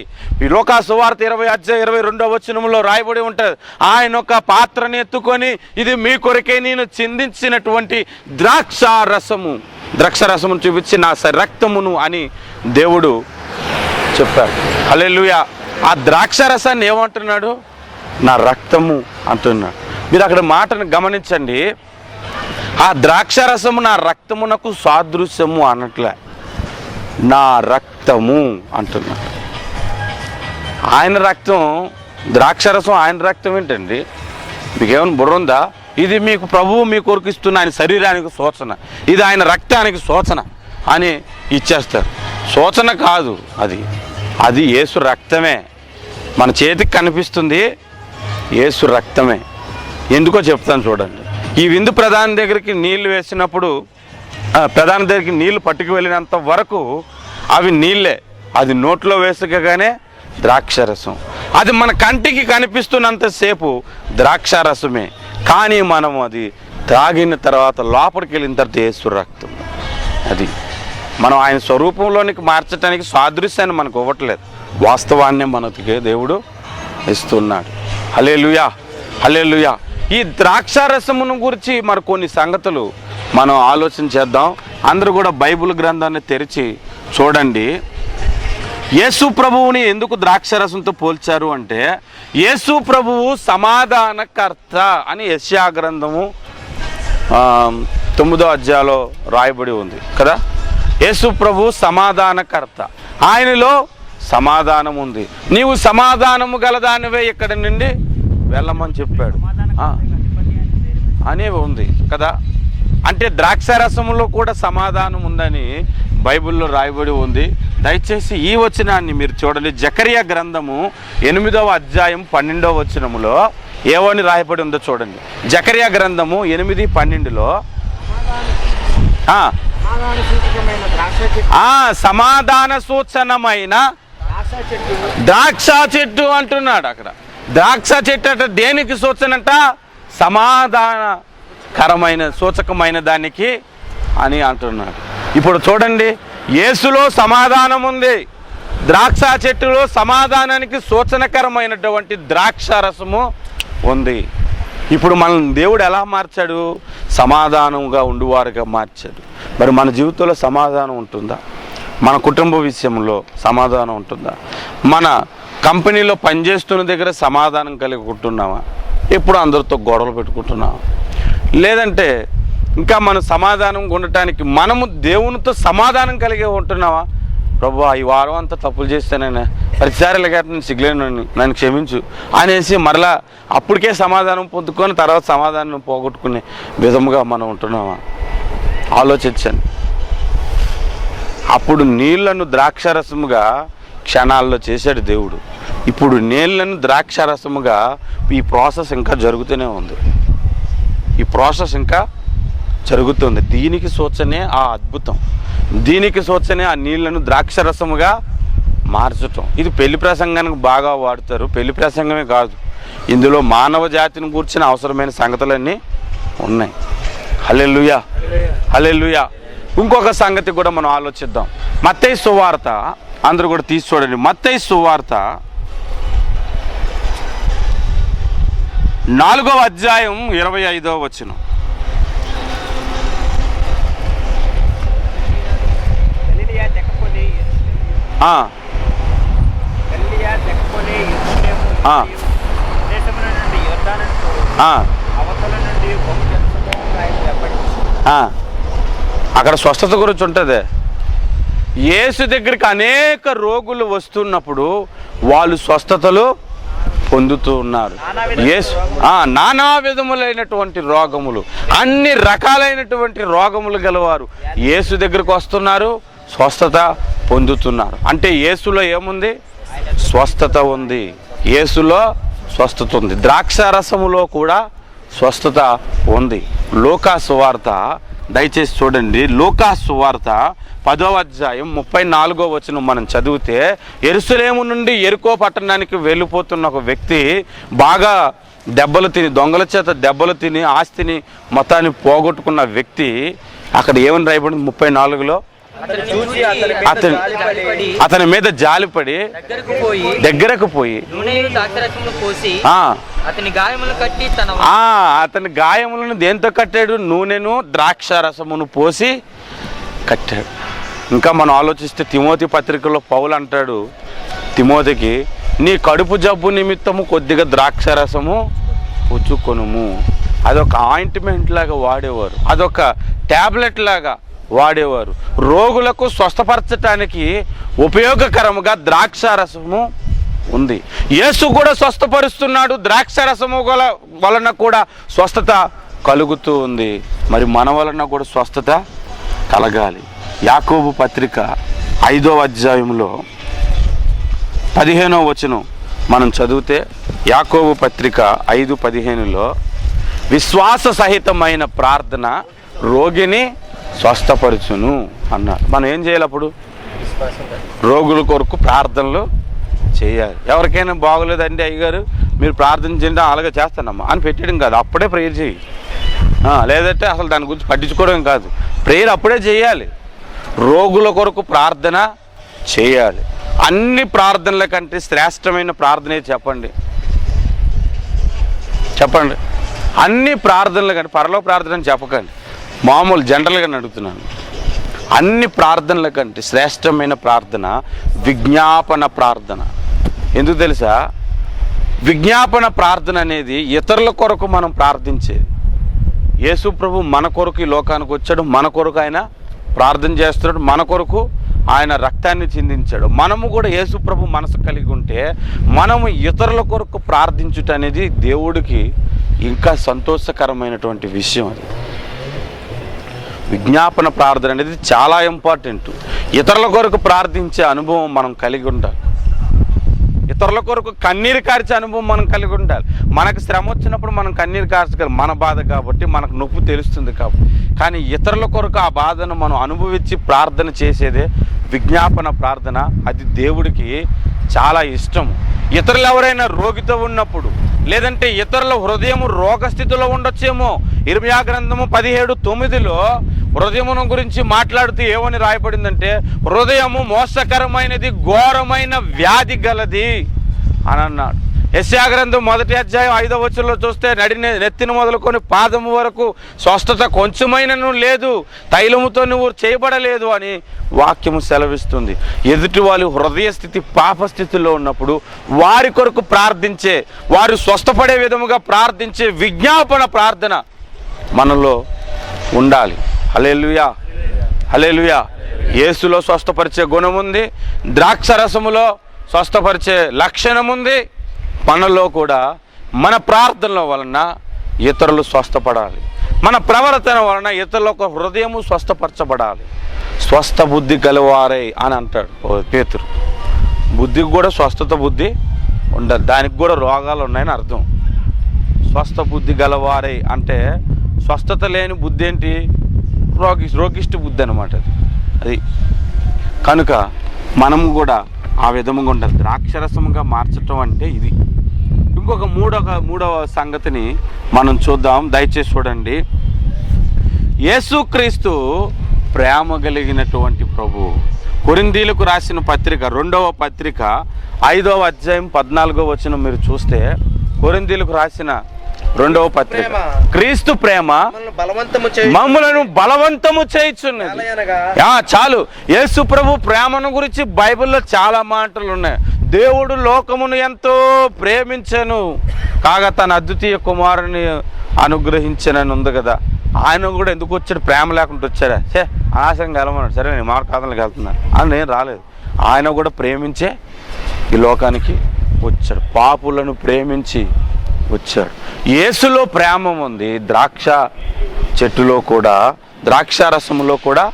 ఈ లోకా సువార్త 20:22 వచనంలో రాయబడి ఉంటుంది, ఆయన ఒక పాత్రని ఎత్తుకొని ఇది మీ కొరకే నేను చిందించినటువంటి ద్రాక్షారసమును చూపించి నా రక్తమును అని దేవుడు చెప్పారు. హల్లెలూయా. ఆ ద్రాక్షారసాన్ని ఏమంటున్నాడు? నా రక్తము అంటున్నాడు. మీరు అక్కడ మాటను గమనించండి. ఆ ద్రాక్షారసము నా రక్తమునకు సాదృశ్యము అనట్లే, నా రక్తము అంటున్నాడు. ఆయన రక్తం, ద్రాక్షారసం ఆయన రక్తం ఏంటండి? మీకేమైనా బుర్ర ఉందా? ఇది మీకు ప్రభువు మీ కొరకు ఇస్తున్న ఆయన శరీరానికి సూచన, ఇది ఆయన రక్తానికి సూచన అని ఇచ్చేస్తారు. సూచన కాదు, అది యేసు రక్తమే. మన చేతికి కనిపిస్తుంది యేసు రక్తమే. ఎందుకో చెప్తాను చూడండి. ఈ విందు ప్రధాని దగ్గరికి నీళ్లు వేసినప్పుడు, ప్రధాని దగ్గరికి నీళ్లు పట్టుకు వెళ్ళినంత వరకు అవి నీళ్ళే, అది నోట్లో వేసుకగానే ద్రాక్షరసం. అది మన కంటికి కనిపిస్తున్నంతసేపు ద్రాక్షారసమే, కానీ మనం అది తాగిన తర్వాత లోపలికి వెళ్ళిన తర్వాత యేసు రక్తం. అది మనం ఆయన స్వరూపంలోనికి మార్చడానికి సాదృశ్యాన్ని మనకు ఇవ్వట్లేదు, వాస్తవాన్ని మనకి దేవుడు ఇస్తున్నాడు. హల్లెలూయా, హల్లెలూయా. ఈ ద్రాక్షారసమును గురించి మరి కొన్ని సంగతులు మనం ఆలోచన చేద్దాం. అందరూ కూడా బైబిల్ గ్రంథాన్ని తెరిచి చూడండి. యేసు ప్రభువుని ఎందుకు ద్రాక్షరసంతో పోల్చారు అంటే, యేసు ప్రభువు సమాధానకర్త అని యెషయా గ్రంథము 9వ అధ్యాయంలో రాయబడి ఉంది కదా. యేసు ప్రభు సమాధానకర్త, ఆయనలో సమాధానం ఉంది. నీవు సమాధానము గలదానివే ఇక్కడి నుండి వెళ్ళమని చెప్పాడు అనేవి ఉంది కదా. అంటే ద్రాక్షారసములో కూడా సమాధానం ఉందని బైబిల్లో రాయబడి ఉంది. దయచేసి ఈ వచనాన్ని మీరు చూడండి. జకరియా గ్రంథము 8వ అధ్యాయం 12వ వచనములో ఏవని రాయబడి ఉందో చూడండి. జకరియా గ్రంథము 8:12లో సమాధాన సూచనమైన ద్రాక్ష చెట్టు అంటున్నాడు. అక్కడ ద్రాక్ష చెట్టు అంటే దేనికి సూచనంట? సమాధానకరమైన సూచకమైన దానికి అని అంటున్నాడు. ఇప్పుడు చూడండి, యేసులో సమాధానం ఉంది, ద్రాక్ష చెట్టులో సమాధానానికి సూచనకరమైనటువంటి ద్రాక్షారసము ఉంది. ఇప్పుడు మన దేవుడు ఎలా మార్చాడు? సమాధానంగా ఉండువారుగా మార్చాడు. మరి మన జీవితంలో సమాధానం ఉంటుందా? మన కుటుంబ విషయంలో సమాధానం ఉంటుందా? మన కంపెనీలో పనిచేస్తున్న దగ్గర సమాధానం కలిగి ఉంటున్నామా? ఎప్పుడు అందరితో గొడవలు పెట్టుకుంటున్నామా? లేదంటే ఇంకా మనం సమాధానంగా ఉండటానికి మనము దేవునితో సమాధానం కలిగి ఉంటున్నావా? ప్రభు, ఈ వారం అంతా తప్పులు చేస్తానైనా ప్రతిసారి నేను సిగ్గులేను, నన్ను క్షమించు అనేసి మరలా అప్పటికే సమాధానం పొందుకొని తర్వాత సమాధానం పోగొట్టుకునే విధముగా మనం ఉంటున్నామా? ఆలోచించండి. అప్పుడు నీళ్లను ద్రాక్షరసముగా క్షణాల్లో చేశాడు దేవుడు. ఇప్పుడు నీళ్లను ద్రాక్షరసముగా ఈ ప్రాసెస్ ఇంకా జరుగుతూనే ఉంది. ఈ ప్రాసెస్ ఇంకా జరుగుతుంది. దీనికి సూచనే ఆ అద్భుతం, దీనికి సూచనే ఆ నీళ్లను ద్రాక్షరసముగా మార్చటం. ఇది పెళ్లి ప్రసంగానికి బాగా వాడతారు. పెళ్లి ప్రసంగమే కాదు, ఇందులో మానవ జాతిని కూర్చిన అవసరమైన సంగతులన్నీ ఉన్నాయి. హల్లెలూయా, హల్లెలూయా. ఇంకొక సంగతి కూడా మనం ఆలోచిద్దాం. మత్తయి సువార్త అందరూ కూడా తీసి చూడండి. మత్తయి సువార్త 4వ అధ్యాయం 25వ వచనం. అక్కడ స్వస్థత గురించి ఉంటుంది. యేసు దగ్గరికి అనేక రోగులు వస్తున్నప్పుడు వాళ్ళు స్వస్థతలు పొందుతూ ఉన్నారు. యేసు నానా విధములైనటువంటి రోగములు, అన్ని రకాలైనటువంటి రోగములు గలవారు యేసు దగ్గరికి వస్తున్నారు, స్వస్థత పొందుతున్నారు. అంటే యేసులో ఏముంది? స్వస్థత ఉంది. యేసులో స్వస్థత ఉంది. ద్రాక్షారసములో కూడా స్వస్థత ఉంది. లూకా సువార్త దయచేసి చూడండి. లూకా సువార్త 10వ అధ్యాయం 34వ వచనం మనం చదివితే, యెరూషలేము నుండి యెరికో పట్టణానికి వెళ్ళిపోతున్న ఒక వ్యక్తి బాగా దెబ్బలు తిని, దొంగల చేత దెబ్బలు తిని ఆస్తిని మొత్తాన్ని పోగొట్టుకున్న వ్యక్తి అక్కడ ఏమని రాయబడింది? 34లో అతని మీద జాలిపడి దగ్గరకు పోయి అతని గాయములను దేంతో కట్టాడు? నూనెను ద్రాక్షారసమును పోసి కట్టాడు. ఇంకా మనం ఆలోచిస్తే తిమోతి పత్రికలో పౌలు అంటాడు తిమోతికి, నీ కడుపు జబ్బు నిమిత్తము కొద్దిగా ద్రాక్షారసము పుచ్చుకొనుము. అదొక ఆయింట్మెంట్ లాగా వాడేవారు, అదొక ట్యాబ్లెట్ లాగా వాడేవారు. రోగులకు స్వస్థపరచటానికి ఉపయోగకరముగా ద్రాక్షారసము ఉంది. యేసు కూడా స్వస్థపరుస్తున్నాడు. ద్రాక్షారసము వలన కూడా స్వస్థత కలుగుతూ ఉంది, మరి మన వలన కూడా స్వస్థత కలగాలి. యాకోబు పత్రిక 5వ అధ్యాయంలో 15వ వచనం మనం చదివితే, యాకోబు పత్రిక 5:15లో విశ్వాస సహితమైన ప్రార్థన రోగిని స్వస్థపరచును అన్నారు. మనం ఏం చేయాలి అప్పుడు? రోగుల కొరకు ప్రార్థనలు చేయాలి. ఎవరికైనా బాగోలేదండి అయ్యగారు మీరు ప్రార్థన చేయండి, అలాగే చేస్తానమ్మా అని పెట్టడం కాదు, అప్పుడే ప్రేయర్ చేయి. లేదంటే అసలు దాని గురించి పట్టించుకోవడం కాదు, ప్రేయర్ అప్పుడే చేయాలి. రోగుల కొరకు ప్రార్థన చేయాలి. అన్ని ప్రార్థనల కంటే శ్రేష్టమైన ప్రార్థనే చెప్పండి. అన్ని ప్రార్థనల కంటే, పరలోక ప్రార్థన అని చెప్పకండి, మామూలు జనరల్గా అడుగుతున్నాను. అన్ని ప్రార్థనల కంటే శ్రేష్టమైన ప్రార్థన విజ్ఞాపన ప్రార్థన. ఎందుకు తెలుసా? విజ్ఞాపన ప్రార్థన అనేది ఇతరుల కొరకు మనం ప్రార్థించేది. యేసు ప్రభు మన కొరకు ఈ లోకానికి వచ్చాడు, మన కొరకు ఆయన ప్రార్థన చేస్తున్నాడు, మన కొరకు ఆయన రక్తాన్ని చిందించాడు. మనము కూడా యేసు ప్రభు మనసు కలిగి ఉంటే మనము ఇతరుల కొరకు ప్రార్థించుట అనేది దేవుడికి ఇంకా సంతోషకరమైనటువంటి విషయం. అది విజ్ఞాపన ప్రార్థన అనేది చాలా ఇంపార్టెంట్. ఇతరుల కొరకు ప్రార్థించే అనుభవం మనం కలిగి ఉండాలి. ఇతరుల కొరకు కన్నీరు కార్చే అనుభవం మనం కలిగి ఉండాలి. మనకు శ్రమ వచ్చినప్పుడు మనం కన్నీరు కార్చగలం, మన బాధ కాబట్టి, మనకు నొప్పి తెలుస్తుంది కాబట్టి. కానీ ఇతరుల కొరకు ఆ బాధను మనం అనుభవించి ప్రార్థన చేసేదే విజ్ఞాపన ప్రార్థన. అది దేవుడికి చాలా ఇష్టం. ఇతరులు ఎవరైనా రోగితో ఉన్నప్పుడు, లేదంటే ఇతరుల హృదయము రోగస్థితిలో ఉండొచ్చేమో. ఇర్మియా గ్రంథము 17:9లో హృదయమును గురించి మాట్లాడుతూ ఏమని రాయబడిందంటే, హృదయము మోసకరమైనది, ఘోరమైన వ్యాధి గలది అని అన్నాడు. యెషయా గ్రంథం 1వ అధ్యాయం 5వ వచనంలో చూస్తే, నెత్తిన మొదలుకొని పాదము వరకు స్వస్థత కొంచెమైనను లేదు, తైలముతో నువ్వు చేయబడలేదు అని వాక్యము సెలవిస్తుంది. ఎదుటి వాళ్ళు హృదయ స్థితి పాపస్థితిలో ఉన్నప్పుడు వారి కొరకు ప్రార్థించే, వారు స్వస్థపడే విధముగా ప్రార్థించే విజ్ఞాపన ప్రార్థన మనలో ఉండాలి. హల్లెలూయా, హల్లెలూయా. యేసులో స్వస్థపరిచే గుణం ఉంది, ద్రాక్షరసములో స్వస్థపరిచే లక్షణం ఉంది. మనలో కూడా మన ప్రార్థనల వలన ఇతరులు స్వస్థపడాలి, మన ప్రవర్తన వలన ఇతరుల హృదయము స్వస్థపరచబడాలి. స్వస్థ బుద్ధి గలవారై అని అంటాడు పేతురు. బుద్ధికి కూడా స్వస్థత బుద్ధి ఉండదు, దానికి కూడా రోగాలు ఉన్నాయని అర్థం. స్వస్థ బుద్ధి గలవారై అంటే స్వస్థత లేని బుద్ధి ఏంటి? రోగిష్టి బుద్ధి అనమాట అది. కనుక మనము కూడా ఆ విధముగా ఉండాలి. ద్రాక్షరసముగా మార్చటం అంటే ఇది. ఇంకొక మూడవ సంగతిని మనం చూద్దాం, దయచేసి చూడండి. యేసుక్రీస్తు ప్రేమ కలిగినటువంటి ప్రభు. కొరింథీయులకు రాసిన పత్రిక 2వ పత్రిక 5వ అధ్యాయం 14వ వచనం మీరు చూస్తే, కొరింథీయులకు రాసిన 2వ పత్రిక, క్రీస్తు ప్రేమ మమ్ములను బలవంతము చేయుచున్నది. చాలు. యేసు ప్రభు ప్రేమను గురించి బైబిల్లో చాలా మాటలు ఉన్నాయి. దేవుడు లోకమును ఎంతో ప్రేమించెను కాగా తన అద్వితీయ కుమారుని అనుగ్రహించనని ఉంది కదా. ఆయన కూడా ఎందుకు వచ్చాడు? ప్రేమ లేకుండా వచ్చాడా? ఆశంగా వెళ్ళమన్నాడు. సరే నేను మార్కాదనకి వెళ్తున్నాను అని నేను రాలేదు. ఆయన కూడా ప్రేమించే ఈ లోకానికి వచ్చాడు, పాపులను ప్రేమించి వచ్చాడు. యేసులో ప్రేమ ఉంది. ద్రాక్ష చెట్టులో కూడా, ద్రాక్షారసములో కూడా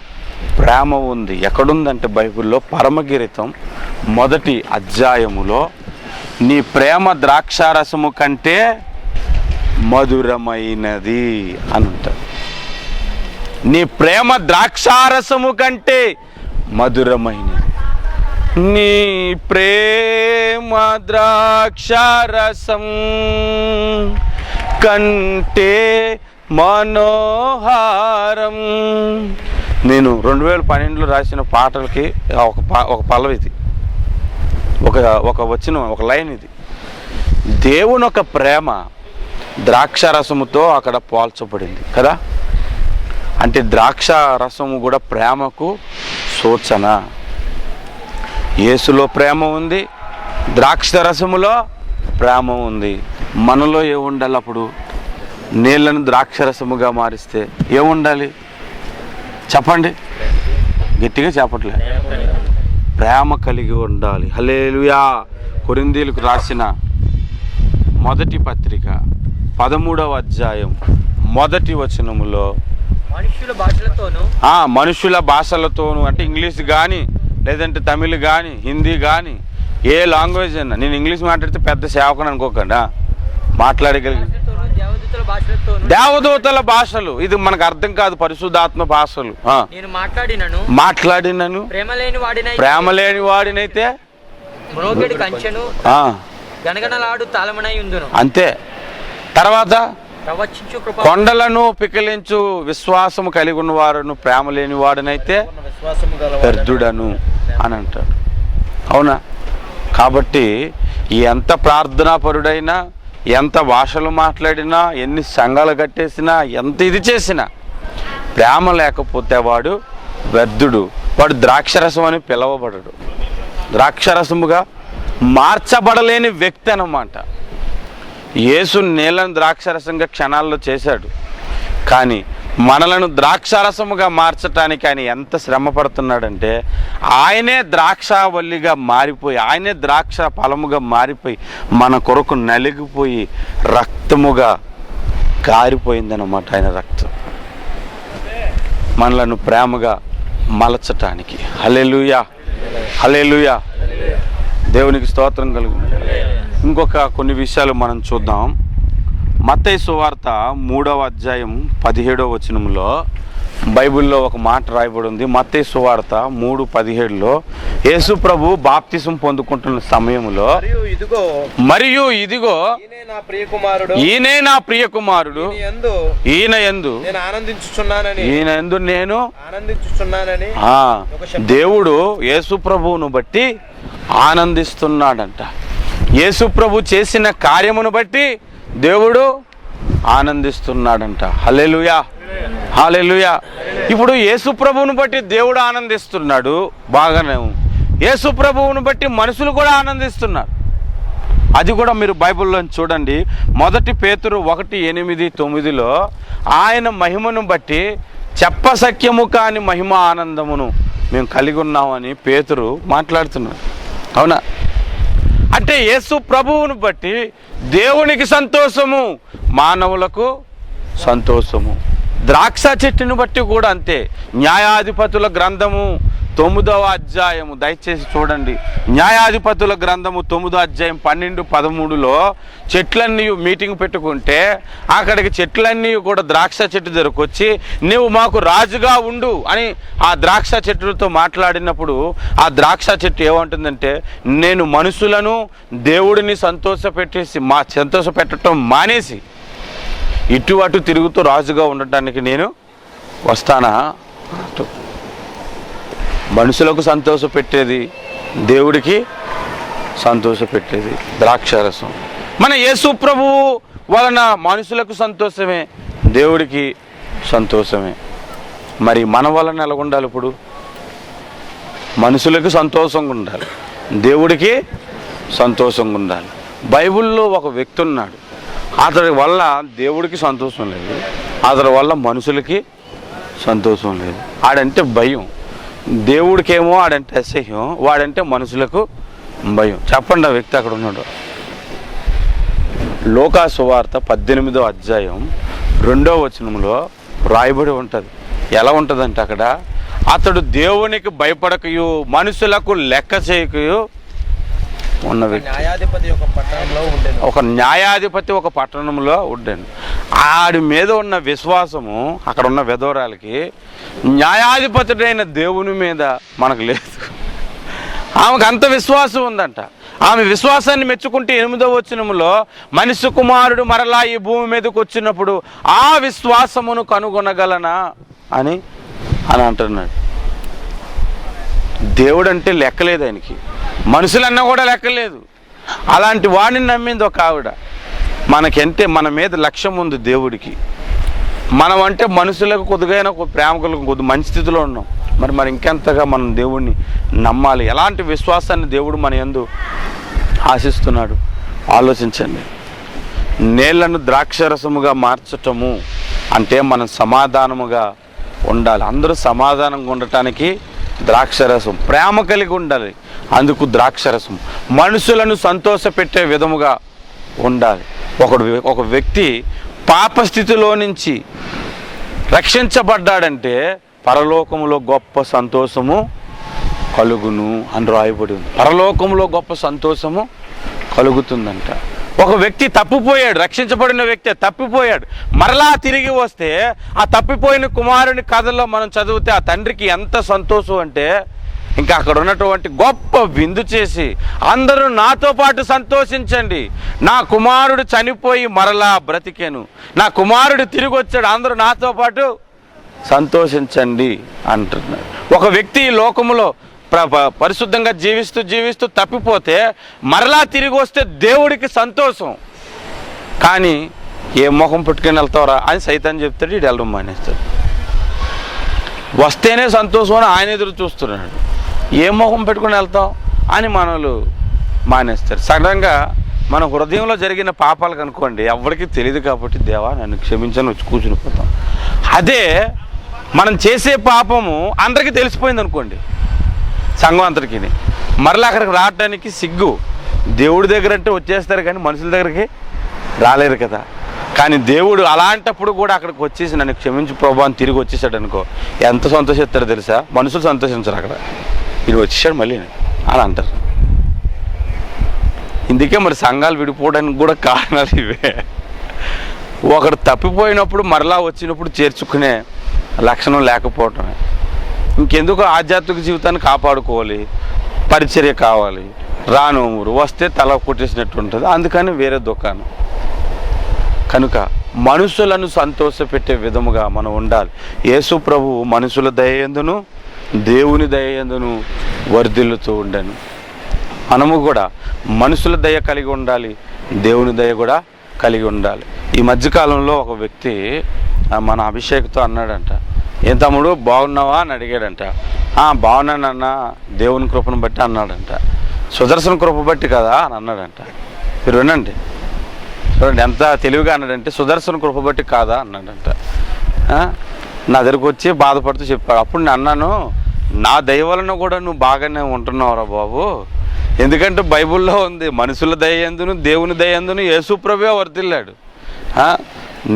ప్రేమ ఉంది. ఎక్కడుందంటే బైబిల్లో పరమగీతం 1వ అధ్యాయములో, నీ ప్రేమ ద్రాక్షారసము కంటే మధురమైనది అని ఉంటాడు. నీ ప్రేమ ద్రాక్షారసము కంటే మధురమైనది. నీ ప్రేమ ద్రాక్షారసం కంటే మనోహారం. నేను 2012లో రాసిన పాటలకి ఒక పల్లవిది, ఒక వచ్చిన ఒక లైన్ ఇది. దేవుని ఒక ప్రేమ ద్రాక్షారసముతో అక్కడ పోల్చబడింది కదా. అంటే ద్రాక్షారసము కూడా ప్రేమకు సూచన. యేసులో ప్రేమ ఉంది, ద్రాక్షరసములో ప్రేమ ఉంది. మనలో ఏముండాలి? అప్పుడు నీళ్లను ద్రాక్షరసముగా మారిస్తే ఏముండాలి చెప్పండి? గట్టిగా చెప్పట్లే. ప్రేమ కలిగి ఉండాలి. హల్లెలూయా. కొరింథీయులకు రాసిన 1వ పత్రిక 13వ అధ్యాయం మొదటి వచనములో మనుష్యుల భాషలతోనూ మనుషుల భాషలతోనూ అంటే ఇంగ్లీష్ కానీ లేదంటే తమిళ్ కానీ హిందీ కానీ ఏ లాంగ్వేజ్ అయినా, నేను ఇంగ్లీష్ మాట్లాడితే పెద్ద సేవకుని అనుకోకుండా మాట్లాడగలిగి దేవదూతల భాషలతోనూ దేవదూతల భాషలు, ఇది మనకు అర్థం కాదు, పరిశుద్ధాత్మ భాషలు. నేను మాట్లాడినను ప్రేమ లేని వాడినైతే మ్రోగెడి కంచెను గణగణలాడు తాళమునై ఉందును. అంతే. తర్వాత ప్రవచించు కృప కొండలను పికిలించు విశ్వాసము కలిగి ఉన్న వారును ప్రేమ లేని వాడినైతే వ్యర్థుడను అని అంటాడు. అవునా? కాబట్టి ఎంత ప్రార్థనాపరుడైనా, ఎంత భాషలు మాట్లాడినా, ఎన్ని సంఘాలు కట్టేసినా, ఎంత ఇది చేసినా ప్రేమ లేకపోతే వాడు వ్యర్థుడు. వాడు ద్రాక్షరసం అని పిలవబడడు. ద్రాక్షరసముగా మార్చబడలేని వ్యక్తి అన్నమాట. యేసు నీళ్ళను ద్రాక్షరసంగా క్షణాల్లో చేశాడు, కానీ మనలను ద్రాక్షరసముగా మార్చటానికి ఆయన ఎంత శ్రమ పడుతున్నాడంటే, ఆయనే ద్రాక్షవల్లిగా మారిపోయి, ఆయనే ద్రాక్ష ఫలముగా మారిపోయి మన కొరకు నలిగిపోయి రక్తముగా కారిపోయిందన్నమాట ఆయన రక్తం, మనలను ప్రేమగా మలచటానికి. హల్లెలూయా, హల్లెలూయా, దేవునికి స్తోత్రం కలుగు. ఇంకొక కొన్ని విషయాలు మనం చూద్దాం. మత్తయి సువార్త 3వ అధ్యాయం 17వ వచనంలో బైబిల్లో ఒక మాట రాయబడి ఉంది. మత్తయి సువార్త 3:17లో యేసు ప్రభు బాప్తిసం పొందుకుంటున్న సమయంలో మరియు ఇదిగో ఈయనే నా ప్రియ కుమారుడు, ఈయన యందు నేను ఆనందించుచున్నానని దేవుడు యేసు ప్రభువును బట్టి ఆనందిస్తున్నాడంట. యేసు ప్రభు చేసిన కార్యమును బట్టి దేవుడు ఆనందిస్తున్నాడంట. హల్లెలూయా, హల్లెలూయా. ఇప్పుడు యేసు ప్రభువును బట్టి దేవుడు ఆనందిస్తున్నాడు, బాగానే. యేసు ప్రభువును బట్టి మనుషులు కూడా ఆనందిస్తున్నారు. అది కూడా మీరు బైబిల్లో చూడండి. 1 పేతురు 1:8-9లో ఆయన మహిమను బట్టి చెప్పసఖ్యము కాని మహిమ ఆనందమును మేము కలిగి ఉన్నామని పేతురు మాట్లాడుతున్నాడు. అవునా? అంటే యేసు ప్రభువును బట్టి దేవునికి సంతోషము, మానవులకు సంతోషము. ద్రాక్ష చెట్టును బట్టి కూడా అంతే. న్యాయాధిపతుల గ్రంథము 9వ అధ్యాయము దయచేసి చూడండి. న్యాయాధిపతుల గ్రంథము 9వ అధ్యాయం 12-13లో చెట్లన్నీ మీటింగ్ పెట్టుకుంటే అక్కడికి చెట్లన్నీ కూడా ద్రాక్ష చెట్టు దగ్గరకు వచ్చి నువ్వు మాకు రాజుగా ఉండు అని ఆ ద్రాక్ష చెట్టుతో మాట్లాడినప్పుడు ఆ ద్రాక్ష చెట్టు ఏమంటుందంటే, నేను మనుషులను దేవుడిని సంతోష పెట్టడం మానేసి ఇటు అటు తిరుగుతూ రాజుగా ఉండటానికి నేను వస్తానా? మనుషులకు సంతోష పెట్టేది, దేవుడికి సంతోష పెట్టేది ద్రాక్షరసం. మన యేసు ప్రభువు వలన మనుషులకు సంతోషమే, దేవుడికి సంతోషమే. మరి మన వలన ఎలా ఉండాలి? ఇప్పుడు మనుషులకు సంతోషంగా ఉండాలి, దేవుడికి సంతోషంగా ఉండాలి. బైబిల్లో ఒక వ్యక్తి ఉన్నాడు, అతడి వల్ల దేవుడికి సంతోషం లేదు, అతడి వల్ల మనుషులకి సంతోషం లేదు. ఆడంటే భయం. దేవుడికేమో ఆడంటే అసహ్యం, వాడంటే మనుషులకు భయం. చెప్పండి ఆ వ్యక్తి అక్కడ ఉన్నాడు. లూకా సువార్త 18వ అధ్యాయం 2వ వచనంలో రాయబడి ఉంటుంది. ఎలా ఉంటుందంటే అక్కడ, అతడు దేవునికి భయపడకయు మనుషులకు లెక్క చేయకయు ఉన్న వ్యక్తి. ఒక న్యాయాధిపతి ఒక పట్టణంలో ఉండాను. ఆడి మీద ఉన్న విశ్వాసము అక్కడ ఉన్న విధవరాలకి న్యాయాధిపతుడైన దేవుని మీద మనకు లేదు. ఆమెకు అంత విశ్వాసం ఉందంట. ఆమె విశ్వాసాన్ని మెచ్చుకుంటే 8వ వచనంలో మనిషి కుమారుడు మరలా ఈ భూమి మీదకి వచ్చినప్పుడు ఆ విశ్వాసమును కనుగొనగలనా అని అంటున్నాడు. దేవుడు అంటే లెక్కలేదు ఆయనకి, మనుషులన్నా కూడా లెక్కలేదు. అలాంటి వాడిని నమ్మింది ఒక ఆవిడ. మనకంటే మన మీద లక్ష్యం ఉంది దేవుడికి. మనం అంటే మనుషులకు కొద్దిగా ప్రేమ కొద్ది మంచి స్థితిలో ఉన్నాం. మరి ఇంకెంతగా మనం దేవుడిని నమ్మాలి? ఎలాంటి విశ్వాసాన్ని దేవుడు మన యందు ఆశిస్తున్నాడు ఆలోచించండి. నీళ్లను ద్రాక్షరసముగా మార్చటము అంటే మనం సమాధానముగా ఉండాలి. అందరూ సమాధానంగా ఉండటానికి ద్రాక్షరసం, ప్రేమ కలిగి ఉండాలి, అందుకు ద్రాక్షరసం. మనుషులను సంతోషపెట్టే విధముగా ఉండాలి. ఒక వ్యక్తి పాప స్థితిలో నుంచి రక్షించబడ్డాడంటే పరలోకంలో గొప్ప సంతోషము కలుగును అని రాయబడి ఉంది. పరలోకంలో గొప్ప సంతోషము కలుగుతుందంట. ఒక వ్యక్తి తప్పిపోయాడు, రక్షించబడిన వ్యక్తి తప్పిపోయాడు, మరలా తిరిగి వస్తే ఆ తప్పిపోయిన కుమారుని కథలో మనం చదివితే ఆ తండ్రికి ఎంత సంతోషం అంటే ఇంకా అక్కడ ఉన్నటువంటి గొప్ప విందు చేసి అందరూ నాతో పాటు సంతోషించండి, నా కుమారుడు చనిపోయి మరలా బ్రతికాను, నా కుమారుడు తిరిగి వచ్చాడు, అందరూ నాతో పాటు సంతోషించండి అంటున్నాడు. ఒక వ్యక్తి ఈ లోకములో పరిశుద్ధంగా జీవిస్తూ తప్పిపోతే మరలా తిరిగి వస్తే దేవుడికి సంతోషం. కానీ ఏ మొహం పెట్టుకుని వెళ్తావురా అని సైతాన్ చెప్తాడు, ఇటు వెళ్ళడం మానేస్తాడు. వస్తేనే సంతోషం అని ఆయన ఎదురు చూస్తున్నాడు, ఏ మొహం పెట్టుకుని వెళ్తాం అని మనలు మానేస్తారు. సడన్గా మన హృదయంలో జరిగిన పాపాలకు అనుకోండి ఎవరికి తెలియదు కాబట్టి దేవా నన్ను క్షమించని వచ్చి కూర్చుని పోతాం. అదే మనం చేసే పాపము అందరికీ తెలిసిపోయింది అనుకోండి, సంఘం అంతటికి, మరలా అక్కడికి రావడానికి సిగ్గు. దేవుడి దగ్గర అంటే వచ్చేస్తారు కానీ మనుషుల దగ్గరికి రాలేరు కదా. కానీ దేవుడు అలాంటప్పుడు కూడా అక్కడికి వచ్చేసి నన్ను క్షమించి ప్రభు అని తిరిగి వచ్చేసాడు అనుకో, ఎంత సంతోషిస్తారో తెలుసా? మనుషులు సంతోషించరు, అక్కడ ఇది వచ్చేసాడు మళ్ళీ అని అంటారు. ఇందుకే మరి సంఘాలు విడిపోవడానికి కూడా కారణాలు ఇవే. ఒకడు తప్పిపోయినప్పుడు మరలా వచ్చినప్పుడు చేర్చుకునే లక్షణం లేకపోవటమే. ఇంకెందుకు ఆధ్యాత్మిక జీవితాన్ని కాపాడుకోవాలి, పరిచర్య కావాలి, రాను ఊరు వస్తే తల కొట్టేసినట్టు ఉంటుంది, అందుకని వేరే దుకాణం. కనుక మనుషులను సంతోషపెట్టే విధముగా మనం ఉండాలి. యేసు ప్రభువు మనుషుల దయయందును దేవుని దయయందును వర్ధిల్లుతూ ఉండను. మనము కూడా మనుషుల దయ కలిగి ఉండాలి, దేవుని దయ కూడా కలిగి ఉండాలి. ఈ మధ్యకాలంలో ఒక వ్యక్తి మన అభిషేక్తో అన్నాడంట, ఏం తమ్ముడు బాగున్నావా అని అడిగాడంట. బాగున్నానన్నా దేవుని కృపను బట్టి అన్నాడంట. సుదర్శన కృప బట్టి కదా అని అన్నాడంట. మీరు వినండి, చూడండి ఎంత తెలివిగా అన్నాడంటే, సుదర్శన కృప బట్టి కాదా అన్నాడంట. నా దగ్గరకు వచ్చి బాధపడుతూ చెప్పాడు. అప్పుడు నేను అన్నాను, నా దయ వలన కూడా నువ్వు బాగానే ఉంటున్నావురా బాబు, ఎందుకంటే బైబిల్లో ఉంది మనుషుల దయందును దేవుని దయందును యేసు ప్రభువే వర్ధిల్లాడు.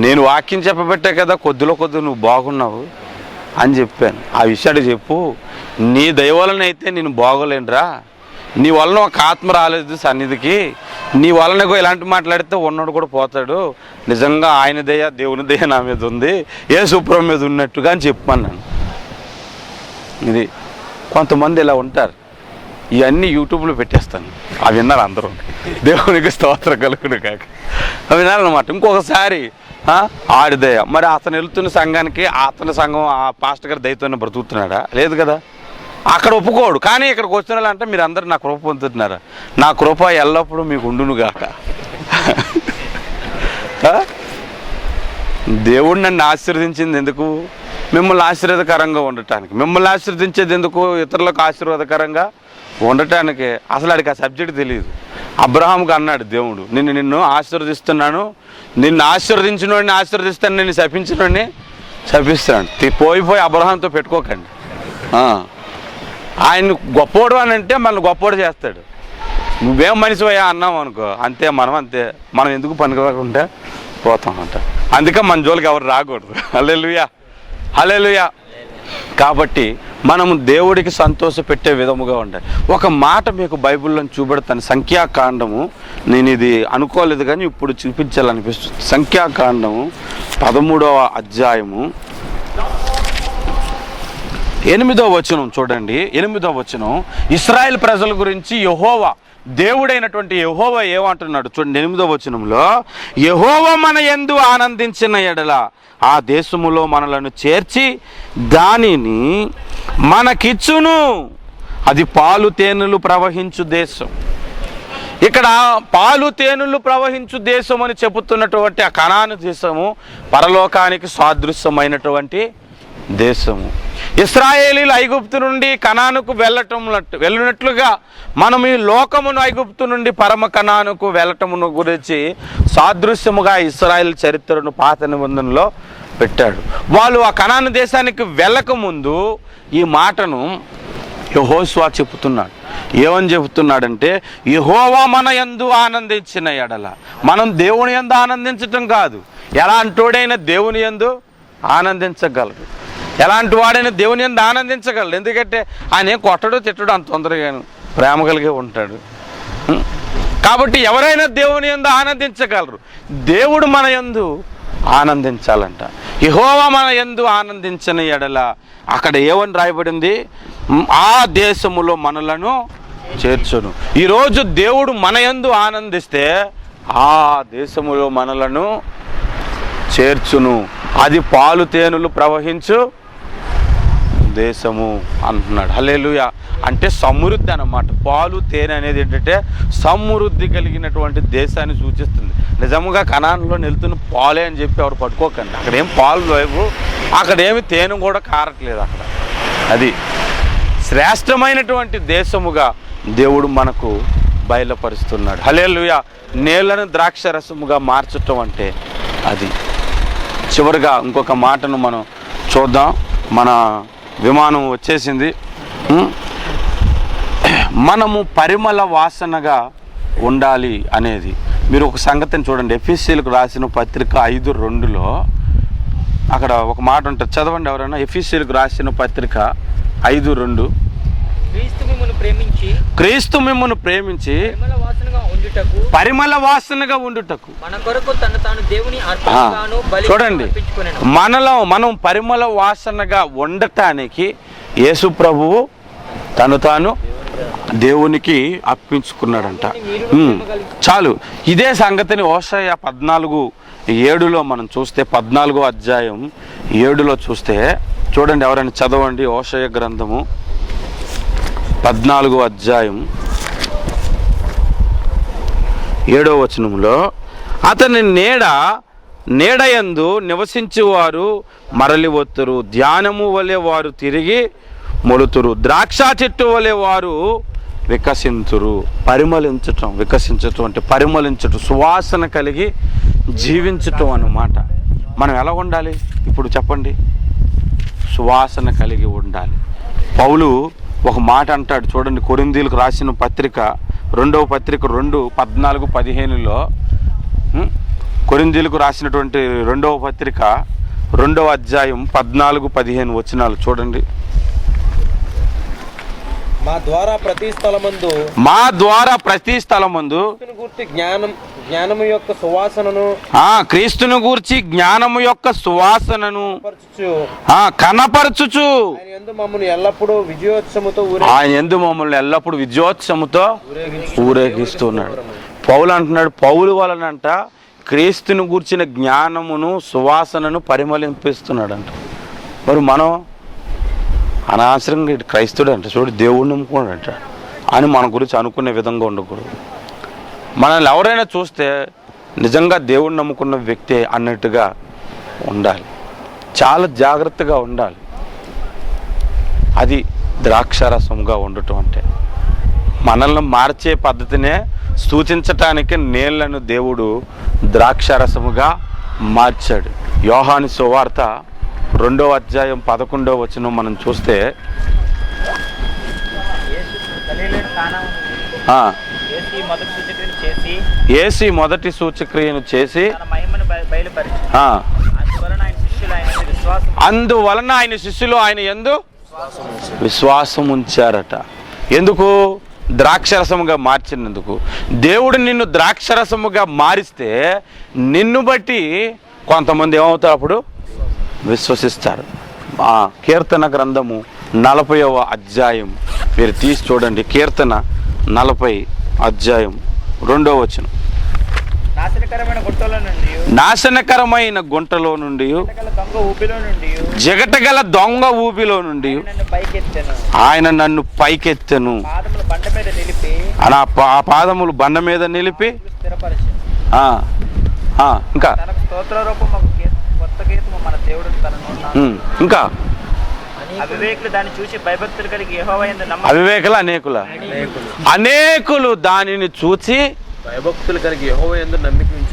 నేను వాక్యం చెప్పబట్టే కదా కొద్దిలో కొద్ది నువ్వు బాగున్నావు అని చెప్పాను. ఆ విషయాన్ని చెప్పు, నీ దయ వలన అయితే నేను బాగోలేనురా, నీ వలన ఒక ఆత్మ రాలేదు సన్నిధికి, నీ వలన ఇలాంటి మాట్లాడితే ఉన్నోడు కూడా పోతాడు, నిజంగా ఆయన దయ దేవుని దయ నా మీద ఉంది, యేసు ప్రభు మీద ఉన్నట్టుగా అని చెప్పమన్నాను. ఇది కొంతమంది ఇలా ఉంటారు, ఇవన్నీ యూట్యూబ్లో పెట్టేస్తాను, అవి విన్నారు అందరూ, దేవునికి స్తోత్రం కలుగును కాక అవి వినాలన్నమాట. ఇంకొకసారి ఆడి దయ, మరి అతను వెళ్తున్న సంఘానికి అతని సంఘం ఆ పాస్టర్ గారి దయతోనే బ్రతుకుతున్నాడా? లేదు కదా. అక్కడ ఒప్పుకోడు, కానీ ఇక్కడికి వచ్చిన వాళ్ళు అంటే మీరు అందరూ నా కృప పొందుతున్నారా? నా కృప ఎల్లప్పుడూ మీకు ఉండును గాక. దేవుడు నన్ను ఆశీర్వదించింది ఎందుకు? మిమ్మల్ని ఆశీర్వాదకరంగా ఉండటానికి. మిమ్మల్ని ఆశీర్వదించేది ఎందుకు? ఇతరులకు ఆశీర్వాదకరంగా ఉండటానికి. అసలు ఆడికి ఆ సబ్జెక్ట్ తెలియదు. అబ్రహాంకి అన్నాడు దేవుడు, నిన్ను ఆశీర్వదిస్తున్నాను, నిన్ను ఆశీర్వదించిన వాడిని ఆశీర్వదిస్తాను, నిన్ను శపించిన వాడిని శపిస్తాను. పోయి అబ్రహాంతో పెట్టుకోకండి. ఆయన గొప్పోడు అని అంటే మనల్ని గొప్పోడు చేస్తాడు. నువ్వేం మనిషివయ్యా అన్నావు అనుకో, అంతే మనం ఎందుకు పనికిరాకుండా పోతాం అంట. అందుకే మన జోలికి ఎవరు రాకూడదు. హల్లెలూయా, హల్లెలూయా. కాబట్టి మనము దేవుడికి సంతోషపెట్టే విధముగా ఉండాలి. ఒక మాట మీకు బైబిల్లో చూపెడతాను, సంఖ్యాకాండము. నేను ఇది అనుకోలేదు కానీ ఇప్పుడు చూపించాలనిపిస్తుంది. సంఖ్యాకాండము 13వ అధ్యాయము 8వ వచనం చూడండి. 8వ వచనం, ఇశ్రాయేల్ ప్రజల గురించి యెహోవా, దేవుడైనటువంటి యెహోవా ఏమంటున్నాడు చూడండి. 8వ వచనంలో, యెహోవా మన యందు ఆనందించిన ఎడల ఆ దేశములో మనలను చేర్చి దానిని మనకిచ్చును, అది పాలు తేనెలు ప్రవహించు దేశం. ఇక్కడ పాలు తేనెలు ప్రవహించు దేశం అని చెబుతున్నటువంటి ఆ కనాను దేశము పరలోకానికి సాదృశ్యమైనటువంటి దేశము. ఇశ్రాయేలీలు ఐగుప్తు నుండి కనానుకు వెళ్ళినట్లుగా మనం ఈ లోకమును ఐగుప్తు నుండి పరమ కనానుకు వెళ్ళటమును గురించి సాదృశ్యముగా ఇశ్రాయేల్ చరిత్రను పాత నిబంధనలో పెట్టాడు. వాళ్ళు ఆ కనాను దేశానికి వెళ్ళకముందు ఈ మాటను యెహోషువ చెబుతున్నాడు. ఏమని చెబుతున్నాడంటే, యెహోవా మన యందు ఆనందించిన ఎడల, మనం దేవుని యందు ఆనందించటం కాదు, ఎలాంటోడైనా దేవుని యందు ఆనందించగలరు. ఎలాంటి వాడైనా దేవుని యందు ఆనందించగలరు. ఎందుకంటే ఆయన ఏం కొట్టడు తిట్టడు, అంత తొందరగాను ప్రేమ కలిగి ఉంటాడు. కాబట్టి ఎవరైనా దేవుని యందు ఆనందించగలరు. దేవుడు మన యందు ఆనందించాలంట. యెహోవా మన యందు ఆనందించని ఎడల అక్కడ ఏమని రాయబడింది? ఆ దేశములో మనలను చేర్చును. ఈరోజు దేవుడు మన యందు ఆనందిస్తే ఆ దేశములో మనలను చేర్చును. అది పాలు తేనెలు ప్రవహించు దేశము అంటున్నాడు. హల్లెలూయా. అంటే సమృద్ధి అన్నమాట. పాలు తేనె అనేది ఏంటంటే సమృద్ధి కలిగినటువంటి దేశాన్ని సూచిస్తుంది. నిజంగా కనాన్లో నిలుతున్న పాలే అని చెప్పి ఎవరు పట్టుకోకండి. అక్కడ ఏం పాలు లేవు, అక్కడ ఏమి తేనె కూడా కారట్లేదు. అక్కడ అది శ్రేష్టమైనటువంటి దేశముగా దేవుడు మనకు బయలుపరుస్తున్నాడు. హల్లెలూయా. నేలను ద్రాక్ష రసముగా మార్చటం అంటే అది. చివరిగా ఇంకొక మాటను మనం చూద్దాం. మన విమానం వచ్చేసింది. మనము పరిమళ వాసనగా ఉండాలి అనేది. మీరు ఒక సంగతిని చూడండి. ఎఫెసీయులకు రాసిన పత్రిక 5:2లో అక్కడ ఒక మాట ఉంటుంది, చదవండి ఎవరైనా. ఎఫెసీయులకు రాసిన పత్రిక 5:2. క్రీస్తు మిమ్మును ప్రేమించి పరిమళ వాసనగా ఉండుటకు. చూడండి, మనం పరిమళ వాసనగా ఉండటానికి యేసు ప్రభువు తను తాను దేవునికి అర్పించుకున్నాడంట. చాలు. ఇదే సంగతిని హోషేయ 14:7లో మనం చూస్తే, 14వ అధ్యాయం 7లో చూస్తే చూడండి, ఎవరైనా చదవండి. హోషేయ గ్రంథము 14వ అధ్యాయం 7వ వచనంలో, అతని నీడయందు నివసించువారు మరలి వత్తురు, ధ్యానము వలె వారు తిరిగి మొలుతురు, ద్రాక్ష చెట్టు వలె వారు వికసింతురు. పరిమళించటం, వికసించటం అంటే పరిమళించటం, సువాసన కలిగి జీవించటం అన్నమాట. మనం ఎలా ఉండాలి ఇప్పుడు చెప్పండి? సువాసన కలిగి ఉండాలి. పౌలు ఒక మాట అంటాడు చూడండి, కొరింథీయులకు రాసిన పత్రిక 2వ పత్రిక 2:14-15లో, కొరింథీయులకు రాసినటువంటి 2వ పత్రిక 2వ అధ్యాయం 14-15 వచనాలు చూడండి. మా ద్వారా ప్రతి స్థలమందు జ్ఞానము యొక్క సువాసనను, క్రీస్తును గూర్చి జ్ఞానము యొక్క సువాసనను కనపరచుచు ఆయన యందు మమ్మల్ని ఎల్లప్పుడూ విజయోత్సవముతో ఊరేగిస్తున్నాడు. పౌలు అంటున్నాడు, పౌలు వలనంట క్రీస్తును గూర్చిన జ్ఞానమును సువాసనను పరిమళింపిస్తున్నాడంట. మరి మనం అనవసరంగా ఇటు క్రైస్తుడు అంటే చూడు దేవుడిని నమ్ముకున్నాడంట అని మన గురించి అనుకునే విధంగా ఉండకూడదు. మనల్ని ఎవరైనా చూస్తే నిజంగా దేవుడిని నమ్ముకున్న వ్యక్తి అన్నట్టుగా ఉండాలి. చాలా జాగ్రత్తగా ఉండాలి. అది ద్రాక్షారసంగా ఉండటం అంటే. మనల్ని మార్చే పద్ధతినే సూచించటానికి నీళ్లను దేవుడు ద్రాక్షారసముగా మార్చాడు. యోహాను సువార్త 2వ అధ్యాయం 11వ వచనం మనం చూస్తే, యేసు మొదటి సూచక్రియను చేసి అందువలన ఆయన శిష్యులు ఆయన యందు విశ్వాసం ఉంచారట. ఎందుకు? ద్రాక్షరసముగా మార్చినందుకు. దేవుడు నిన్ను ద్రాక్షరసముగా మారిస్తే నిన్ను బట్టి కొంతమంది ఏమవుతారు? అప్పుడు విశ్వసిస్తారు. కీర్తన గ్రంథము 40వ అధ్యాయం మీరు తీసి చూడండి. కీర్తన 40 అధ్యాయం 2వ వచనం. నాశనకరమైన గుంటలో నుండి జగటగల దొంగ ఊపిలో నుండి ఆయన నన్ను పైకెత్తెను. ఆ పాదములు బండ మీద నిలిపి ఇంకా ఇంకా అవివేకులు అనేకులు దానిని చూచి భయభక్తులు కలిగి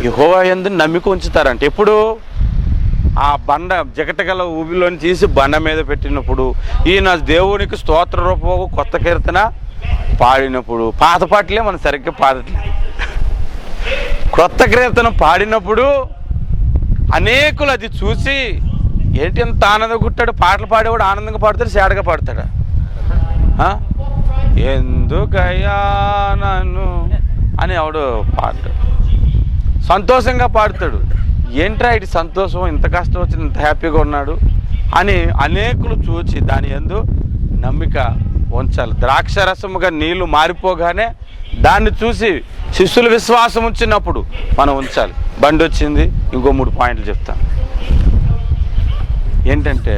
యెహోవా యందు నమ్మిక ఉంచుతారంట. ఎప్పుడు? ఆ బండ జగటగల ఊబిలోని తీసి బండ మీద పెట్టినప్పుడు, ఈయన దేవునికి స్తోత్ర రూపము కొత్త కీర్తన పాడినప్పుడు. పాత పాటలే మనం సరిగ్గా పాడట్లేదు. కొత్త కీర్తన పాడినప్పుడు అనేకులు అది చూసి ఏంటి ఎంత ఆనందంగా గుట్టాడు, పాటలు పాడేవాడు ఆనందంగా పాడతాడు, సేడగా పాడతాడా? ఎందుకయ్యా నన్ను అని ఆవిడ పాట సంతోషంగా పాడతాడు. ఏంట్రా ఇటు సంతోషం, ఇంత కష్టం వచ్చింది, ఇంత హ్యాపీగా ఉన్నాడు అని అనేకులు చూచి దాని యందు నమ్మిక ఉంచాలి. ద్రాక్షరసముగా నీళ్లు మారిపోగానే దాన్ని చూసి శిష్యులు విశ్వాసం ఉంచినప్పుడు మనం ఉంచాలి. బండి వచ్చింది, ఇంకో 3 పాయింట్లు చెప్తాను. ఏంటంటే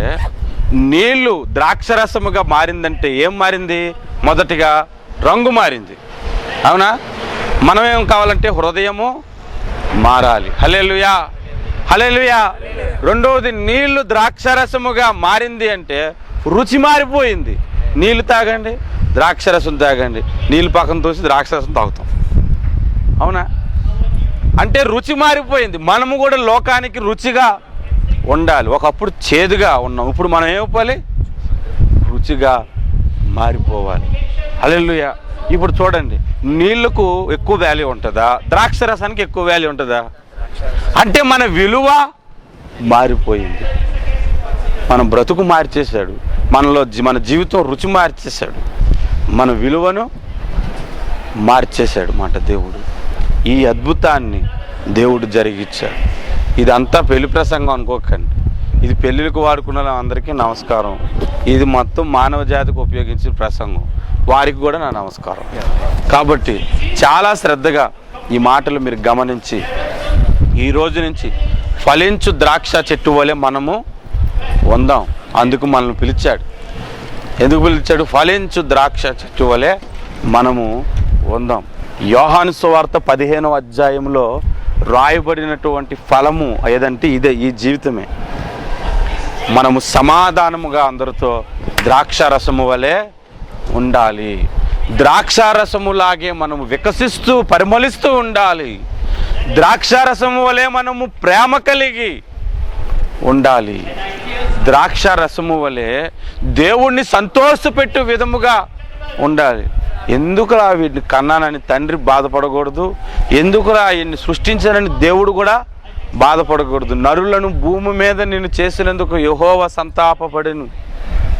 నీళ్లు ద్రాక్షరసముగా మారిందంటే ఏం మారింది? మొదటిగా రంగు మారింది, అవునా? మనం ఏం కావాలంటే హృదయము మారాలి. హల్లెలూయా, హల్లెలూయా. రెండవది నీళ్లు ద్రాక్షరసముగా మారింది అంటే రుచి మారిపోయింది. నీళ్లు తాగండి, ద్రాక్షరసం తాగండి, నీళ్ళు పక్కన తోసి ద్రాక్షరసం తాగుతాం, అవునా? అంటే రుచి మారిపోయింది. మనము కూడా లోకానికి రుచిగా ఉండాలి. ఒకప్పుడు చేదుగా ఉన్నాం, ఇప్పుడు మనం ఏమవ్వాలి? రుచిగా మారిపోవాలి. హల్లెలూయా. ఇప్పుడు చూడండి, నీళ్లకు ఎక్కువ వాల్యూ ఉంటుందా, ద్రాక్షరసానికి ఎక్కువ వాల్యూ ఉంటుందా? అంటే మన విలువ మారిపోయింది. మన బ్రతుకు మార్చేశాడు, మనలో మన జీవితం రుచి మార్చేశాడు, మన విలువను మార్చేశాడు మాట దేవుడు. ఈ అద్భుతాన్ని దేవుడు జరిగించాడు. ఇదంతా పెళ్లి ప్రసంగం అనుకోకండి, ఇది పెళ్ళిళ్ళకు వాడుకున్న అందరికీ నమస్కారం. ఇది మొత్తం మానవ జాతికి ఉపయోగించిన ప్రసంగం, వారికి కూడా నా నమస్కారం. కాబట్టి చాలా శ్రద్ధగా ఈ మాటలు మీరు గమనించి ఈ రోజు నుంచి ఫలించు ద్రాక్ష చెట్టు వలె మనము ఉందాం. అందుకు మనల్ని పిలిచాడు. ఎందుకు పిలిచాడు? ఫలించు ద్రాక్ష చెట్టు వలె మనము ఉందాం. యోహాను సువార్త 15వ అధ్యాయంలో రాయబడినటువంటి ఫలము ఏదంటే ఇదే, ఈ జీవితమే. మనము సమాధానముగా అందరితో ద్రాక్షారసము వలె ఉండాలి. ద్రాక్షారసములాగే మనము వికసిస్తూ పరిమళిస్తూ ఉండాలి. ద్రాక్షారసము వలె మనము ప్రేమ కలిగి ఉండాలి. ద్రాక్షారసము వలె దేవుణ్ణి సంతోషపెట్టు విధముగా ఉండాలి. ఎందుకురా వీటిని కన్నానని తండ్రి బాధపడకూడదు, ఎందుకురా వీటిని సృష్టించానని దేవుడు కూడా బాధపడకూడదు. నరులను భూమి మీద నేను చేసినందుకు యెహోవా సంతాపపడెను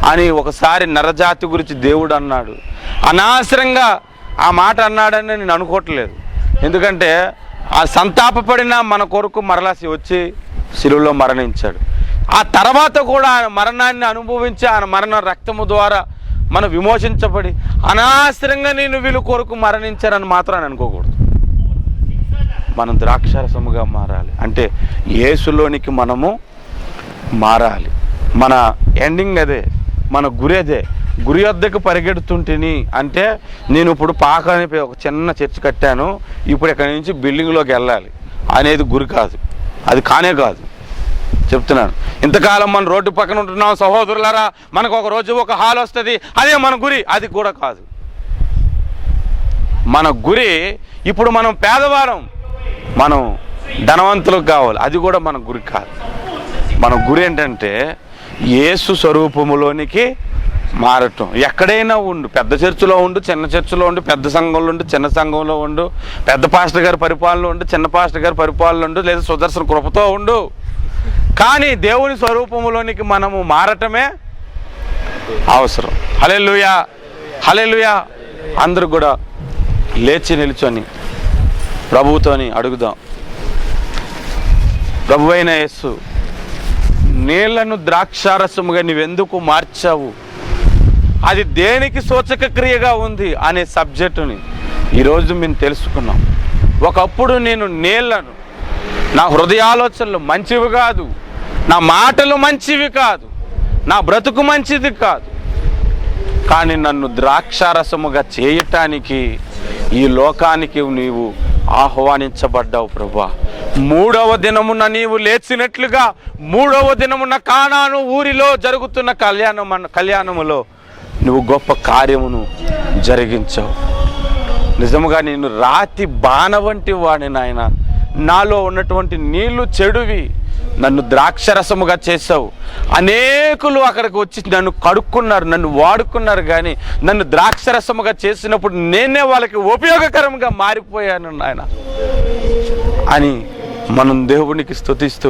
అని ఒకసారి నరజాతి గురించి దేవుడు అన్నాడు. అనవసరంగా ఆ మాట అన్నాడని నేను అనుకోవట్లేదు. ఎందుకంటే ఆ సంతాపపడిన మన కొరకు మరలా వచ్చి శిలువలో మరణించాడు. ఆ తర్వాత కూడా ఆయన మరణాన్ని అనుభవించి ఆయన మరణ రక్తము ద్వారా మనం విమోచించబడి అనవసరంగా నేను వీళ్ళ కొరకు మరణించారని మాత్రం అనుకోకూడదు. మనం ద్రాక్షరసముగా మారాలి అంటే యేసులోనికి మనము మారాలి. మన ఎండింగ్ అదే, మన గురి అదే. గురి వద్దకు పరిగెడుతుంటిని అంటే నేను ఇప్పుడు పాకని ఒక చిన్న చర్చ్ కట్టాను, ఇప్పుడు ఇక్కడి నుంచి బిల్డింగ్లోకి వెళ్ళాలి అనేది గురి కాదు, అది కానే కాదు. చెప్తున్నాను, ఇంతకాలం మనం రోడ్డు పక్కన ఉంటున్నాం సహోదరులారా, మనకు ఒక రోజు ఒక హాల్ వస్తుంది, అదే మన గురి. అది కూడా కాదు. మన గురి ఇప్పుడు మనం పేదవారం, మనం ధనవంతులకు కావాలి, అది కూడా మన గురి కాదు. మన గురి ఏంటంటే యేసు స్వరూపములోనికి మారటం. ఎక్కడైనా ఉండు, పెద్ద చర్చిలో ఉండు, చిన్న చర్చిలో ఉండు, పెద్ద సంఘంలో ఉండు, చిన్న సంఘంలో ఉండు, పెద్ద పాస్టర్ గారి పరిపాలన ఉండు, చిన్న పాస్టర్ గారి పరిపాలన ఉండు, లేదా సుదర్శన కృపతో ఉండు, కానీ దేవుని స్వరూపములోనికి మనము మారటమే అవసరం. హల్లెలూయా, హల్లెలూయా. అందరూ కూడా లేచి నిల్చొని ప్రభువుతోని అడుగుదాం. ప్రభువైన యేసు, నీళ్లను ద్రాక్షారసముగా నీవెందుకు మార్చావు, అది దేనికి సూచక క్రియగా ఉంది అనే సబ్జెక్టుని ఈరోజు మేము తెలుసుకున్నాం. ఒకప్పుడు నేను నీళ్లను, నా హృదయాలోచనలు మంచివి కాదు, నా మాటలు మంచివి కాదు, నా బ్రతుకు మంచిది కాదు, కానీ నన్ను ద్రాక్షారసముగా చేయటానికి ఈ లోకానికి నీవు ఆహ్వానించబడ్డావు ప్రభువా. 3వ దినమున నీవు లేచినట్లుగా 3వ దినమున కానాను ఊరిలో జరుగుతున్న కళ్యాణములో నువ్వు గొప్ప కార్యమును జరిగించావు. నిజముగా నేను రాతి బాణ వంటి వాడిని నాయన. నాలో ఉన్నటువంటి నీళ్లు చెడువి, నన్ను ద్రాక్షరసముగా చేసావు. అనేకులు అక్కడికి వచ్చి నన్ను కడుక్కున్నారు, నన్ను వాడుకున్నారు, కానీ నన్ను ద్రాక్షరసముగా చేసినప్పుడు నేనే వాళ్ళకి ఉపయోగకరంగా మారిపోయాను నాయన అని మనం దేవునికి స్తుతిస్తూ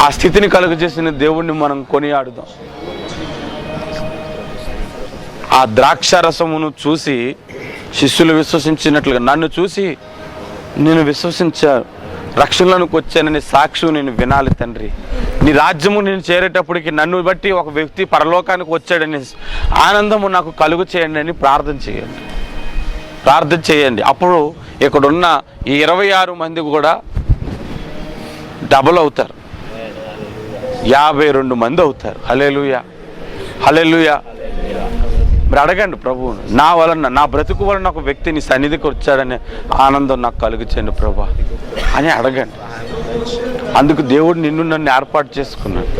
ఆ స్థితిని కలుగజేసిన దేవుణ్ణి మనం కొనియాడుదాం. ఆ ద్రాక్షారసమును చూసి శిష్యులు విశ్వసించినట్లుగా నన్ను చూసి నేను విశ్వసించాను, రక్షణలోనికి వచ్చానని సాక్షి నేను వినాలి తండ్రి. నీ రాజ్యము నేను చేరేటప్పటికి నన్ను బట్టి ఒక వ్యక్తి పరలోకానికి వచ్చాడని ఆనందము నాకు కలుగు చేయండి అని ప్రార్థన చేయండి. అప్పుడు ఇక్కడున్న ఈ 26 మంది కూడా డబుల్ అవుతారు, 52 మంది అవుతారు. హల్లెలూయా, హల్లెలూయా. మీరు అడగండి ప్రభువును, నా వలన నా బ్రతుకు వలన ఒక వ్యక్తి నీ సన్నిధికి వచ్చాడనే ఆనందం నాకు కలుగు చేయండి ప్రభా అని అడగండి. అందుకు దేవుడు నిన్ను నన్ను ఏర్పాటు చేసుకున్నాడు.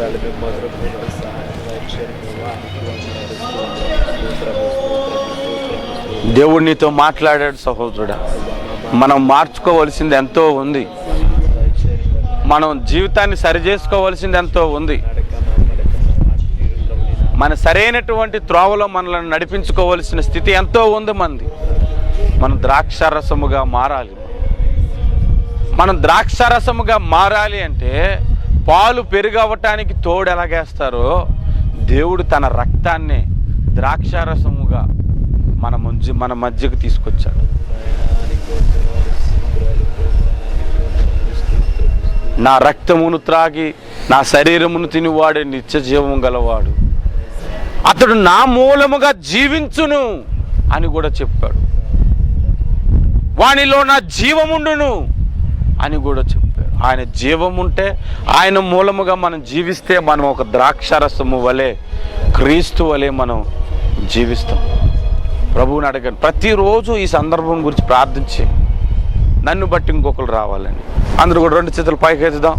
దేవుడు నీతో మాట్లాడాడు సహోదరుడా. మనం మార్చుకోవలసింది ఎంతో ఉంది, మనం జీవితాన్ని సరిచేసుకోవలసింది ఎంతో ఉంది, మన సరైనటువంటి త్రోవలో మనల్ని నడిపించుకోవలసిన స్థితి ఎంతో ఉంది మంది. మనం ద్రాక్షారసముగా మారాలి. మనం ద్రాక్షారసముగా మారాలి అంటే పాలు పెరుగవటానికి తోడు ఎలాగేస్తారో దేవుడు తన రక్తాన్ని ద్రాక్షారసముగా మన మధ్యకు తీసుకొచ్చాడు. నా రక్తమును త్రాగి నా శరీరమును తినివాడే నిత్య జీవము గలవాడు, అతడు నా మూలముగా జీవించును అని కూడా చెప్పాడు. వానిలో నా జీవముండును అని కూడా చెప్పాడు. ఆయన జీవముంటే ఆయన మూలముగా మనం జీవిస్తే మనం ఒక ద్రాక్షారసము వలె క్రీస్తు వలె మనం జీవిస్తాం. ప్రభువుని అడగండి, ప్రతిరోజు ఈ సందర్భం గురించి ప్రార్థించి నన్ను బట్టి ఇంకొకరు రావాలని. అందరూ కూడా 2 చేతులు పైకెత్తుదాం,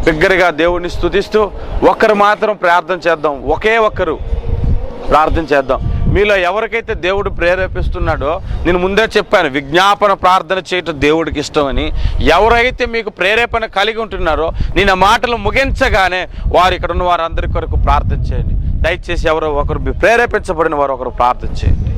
బిగ్గరగా దేవుడిని స్తుతిస్తూ ఒక్కరు మాత్రం ప్రార్థన చేద్దాం. ఒకే ఒక్కరు ప్రార్థన చేద్దాం. మీలో ఎవరికైతే దేవుడు ప్రేరేపిస్తున్నాడో, నేను ముందే చెప్పాను విజ్ఞాపన ప్రార్థన చేయటం దేవుడికి ఇష్టమని. ఎవరైతే మీకు ప్రేరేపణ కలిగి ఉంటున్నారో నేను ఆ మాటలు ముగించగానే వారు ఇక్కడ ఉన్న వారందరి కొరకు ప్రార్థన చేయండి. దయచేసి ఎవరో ఒకరు ప్రేరేపించబడిన వారు ఒకరు ప్రార్థన చేయండి.